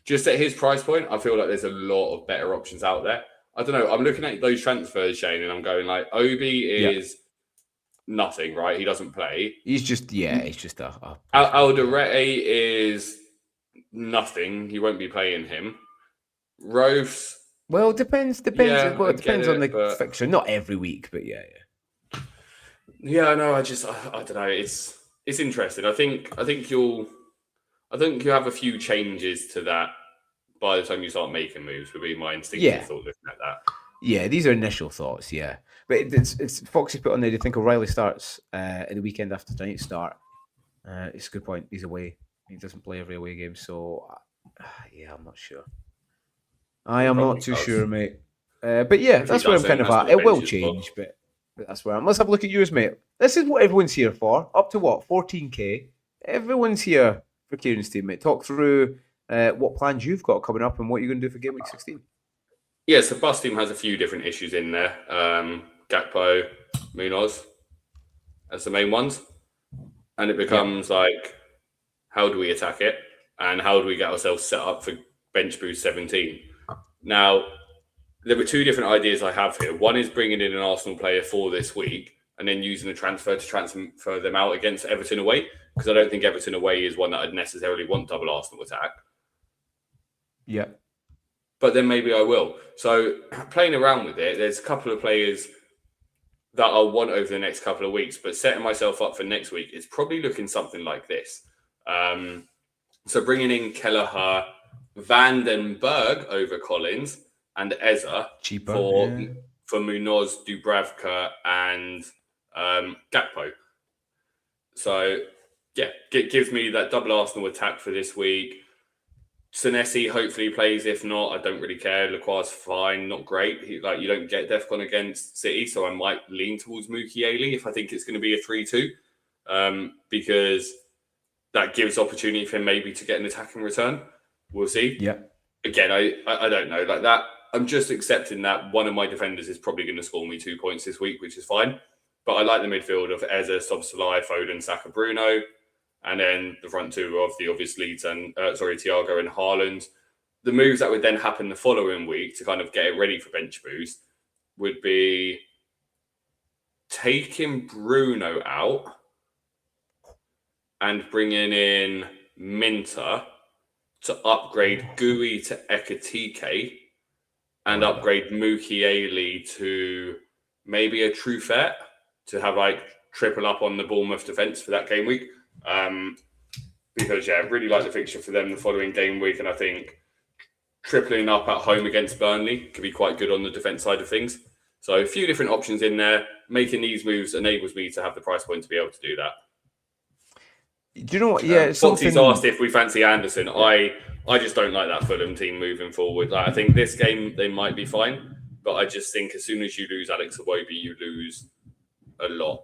Just at his price point, I feel like there's a lot of better options out there. I don't know. I'm looking at those transfers, Shane, and I'm going Obi is nothing, right? He doesn't play. He's just a Alderete is nothing. You won't be playing him. Rose. Well, it depends. Yeah, it depends on the fixture. Not every week, but yeah. Yeah, no, I don't know. It's interesting. I think you'll have a few changes to that by the time you start making moves. Would be my instinctive thought looking at that. Yeah, these are initial thoughts. Yeah, but it's Foxy put on there. Do you think O'Reilly starts in the weekend after tonight's start? It's a good point. He's away. He doesn't play every away game, so I'm not sure. I am not too sure, mate. But yeah, that's where I'm kind of at. It will change, but that's where I'm. Let's have a look at yours, mate. This is what everyone's here for. Up to what? 14k. Everyone's here for Kieran's team, mate. Talk through what plans you've got coming up and what you're going to do for game week 16. Yeah, so Bus team has a few different issues in there. Gakpo, Munoz as the main ones. And it becomes how do we attack it? And how do we get ourselves set up for bench boost 17? Now, there were 2 different ideas I have here. One is bringing in an Arsenal player for this week and then using a transfer to transfer them out against Everton away, because I don't think Everton away is one that I'd necessarily want double Arsenal attack. Yeah. But then maybe I will. So playing around with it, there's a couple of players that I'll want over the next couple of weeks, but setting myself up for next week is probably looking something like this. So bringing in Kelleher, Vandenberg over Collins and Eza cheaper for Munoz, Dubravka and Gakpo. So yeah, gives me that double Arsenal attack for this week. Senesi hopefully plays. If not, I don't really care. Lacroix's fine, not great. You don't get DEFCON against City, so I might lean towards Mukiele if I think it's going to be a 3-2, because that gives opportunity for him maybe to get an attacking return. We'll see. Yeah. Again, I don't know. Like that, I'm just accepting that one of my defenders is probably going to score me 2 points this week, which is fine. But I like the midfield of Eze, Szoboszlai, Foden, Saka, Bruno. And then the front two of the obvious Leeds and Thiago and Haaland. The moves that would then happen the following week to kind of get it ready for bench boost would be taking Bruno out and bringing in Minter to upgrade Gui to Ekatike and upgrade Mukiele to maybe a Truffet to have triple up on the Bournemouth defence for that game week. Because I really like the fixture for them the following game week, and I think tripling up at home against Burnley could be quite good on the defence side of things. So a few different options in there. Making these moves enables me to have the price point to be able to do that. Do you know what? Yeah, Foxy's asked if we fancy Anderson. Yeah. I just don't like that Fulham team moving forward. I think this game they might be fine, but I just think as soon as you lose Alex Iwobi, you lose a lot.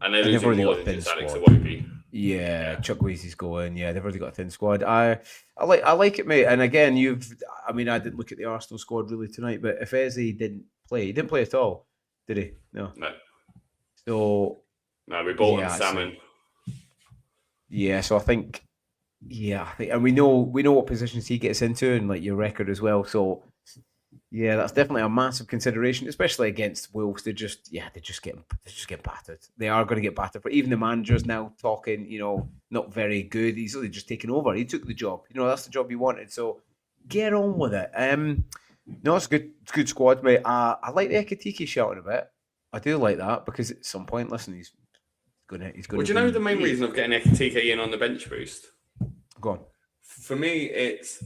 And they're losing more than just Alex Iwobi. Yeah, Chuckweezy's going. Yeah, they've already got a thin squad. I like it, mate. And again, I didn't look at the Arsenal squad really tonight, but if Eze didn't play, he didn't play at all, did he? No. So we bought him Salmon. So I think, and we know what positions he gets into, and like your record as well. So yeah, that's definitely a massive consideration, especially against Wolves. They're just getting battered. They are going to get battered. But even the manager's now talking, not very good. He's only just taken over. He took the job. That's the job he wanted. So get on with it. No, it's a good squad, mate. I like the Ekatike shouting a bit. I do like that because at some point, listen, he's going to. Well, do you know the main reason of getting Ekatike in on the bench boost? Go on. For me, it's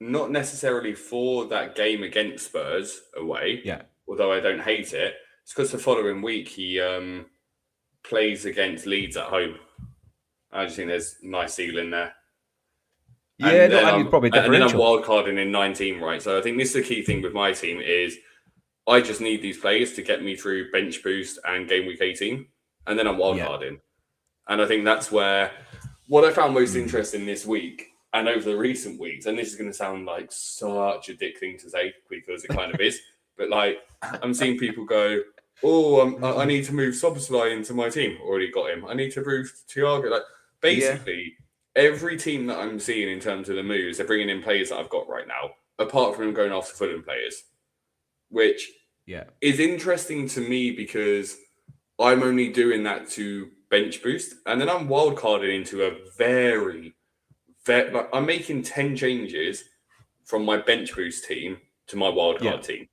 not necessarily for that game against Spurs away. Yeah. Although I don't hate it. It's because the following week he plays against Leeds at home. I just think there's a nice ceiling there. Yeah, probably differential. And then I'm wildcarding in 19, right? So I think this is the key thing with my team is I just need these players to get me through bench boost and game week 18. And then I'm wildcarding. And I think that's where what I found most interesting this week and over the recent weeks, and this is going to sound like such a dick thing to say because it kind of is, but I'm seeing people go, I need to move Szoboszlai into my team. Already got him. I need to move Thiago. Basically, every team that I'm seeing in terms of the moves, they're bringing in players that I've got right now, apart from going after Fulham players, which is interesting to me because I'm only doing that to bench boost, and then I'm wildcarding into a I'm making 10 changes from my bench boost team to my wildcard team,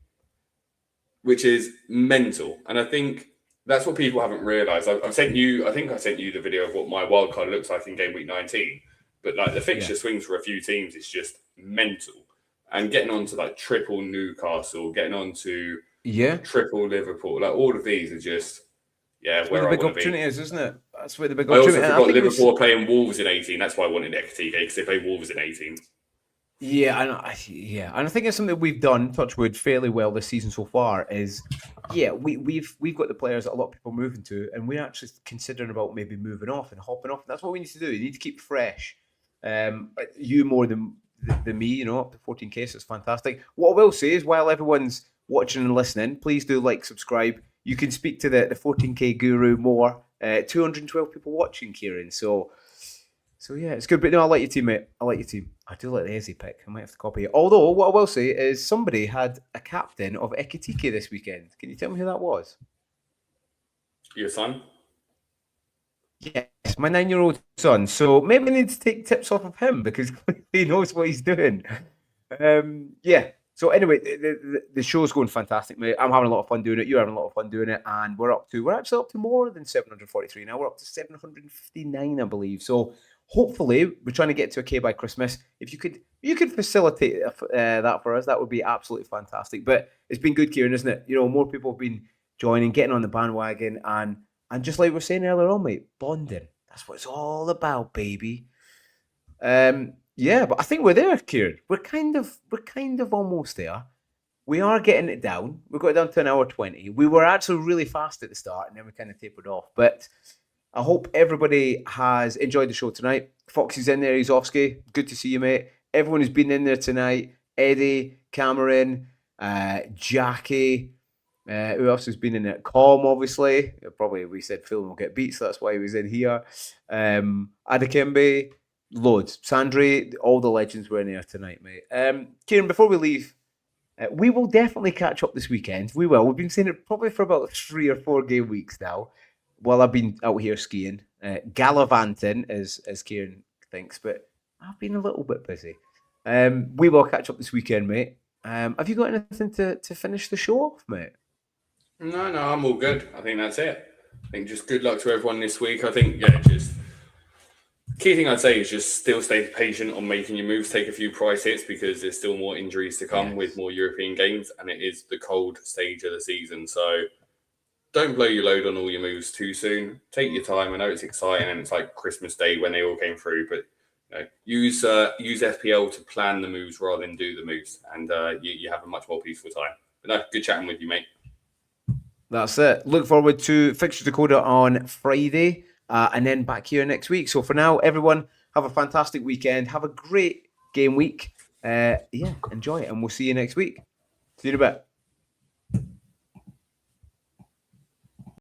which is mental. And I think that's what people haven't realised. I think I sent you the video of what my wildcard looks like in game week 19. But the fixture swings for a few teams is just mental. And getting on to triple Newcastle, getting on to triple Liverpool, all of these are just where the big opportunity is, isn't it? That's where the big opportunity is. I also forgot Liverpool are playing Wolves in 18. That's why I wanted Ekatike, because they play Wolves in 18. Yeah, and I think it's something we've done, touch wood, fairly well this season so far. Is we've got the players that a lot of people are moving to, and we're actually considering about maybe moving off and hopping off. And that's what we need to do. You need to keep fresh. You more than me, up to 14k, so it's fantastic. What I will say is, while everyone's watching and listening, please do subscribe. You can speak to the 14k guru more. 212 people watching, Kieran. So yeah, it's good. But no, I like your team, mate. I like your team. I do like the Eze pick. I might have to copy it. Although, what I will say is somebody had a captain of Ekatike this weekend. Can you tell me who that was? Your son? Yes, my 9-year-old son. So maybe I need to take tips off of him because he knows what he's doing. So anyway, the show's going fantastic, mate. I'm having a lot of fun doing it. You're having a lot of fun doing it. And we're actually up to more than 743 now. We're up to 759, I believe. So hopefully we're trying to get to a K by Christmas. If you could facilitate that for us, that would be absolutely fantastic. But it's been good, Kieran, isn't it? More people have been joining, getting on the bandwagon, and just like we were saying earlier on, mate, bonding. That's what it's all about, baby. Yeah, but I think we're there, Kieran. We're kind of almost there. We are getting it down. We got it down to an hour 20. We were actually really fast at the start, and then we kind of tapered off. But I hope everybody has enjoyed the show tonight. Foxy's in there, he's Offski. Good to see you, mate. Everyone who's been in there tonight. Eddie, Cameron, Jackie. Who else has been in it? Com, obviously. Probably we said Phil will get beat, so that's why he was in here. Adekembe, loads. Sandri, all the legends were in here tonight, mate. Kieran, before we leave, we will definitely catch up this weekend. We will. We've been saying it probably for about 3 or 4 game weeks now, while I've been out here skiing, gallivanting, as Kieran thinks, but I've been a little bit busy. We will catch up this weekend, mate. Have you got anything to finish the show off, mate? No, I'm all good. I think that's it. I think just good luck to everyone this week. I think, yeah, just key thing I'd say is just still stay patient on making your moves, take a few price hits because there's still more injuries to come with more European games, and it is the cold stage of the season. So don't blow your load on all your moves too soon. Take your time. I know it's exciting and it's like Christmas Day when they all came through, but use FPL to plan the moves rather than do the moves, and you have a much more peaceful time. But no, good chatting with you, mate. That's it. Look forward to Fixture Dakota on Friday, and then back here next week. So for now, everyone, have a fantastic weekend. Have a great game week. Enjoy it, and we'll see you next week. See you in a bit.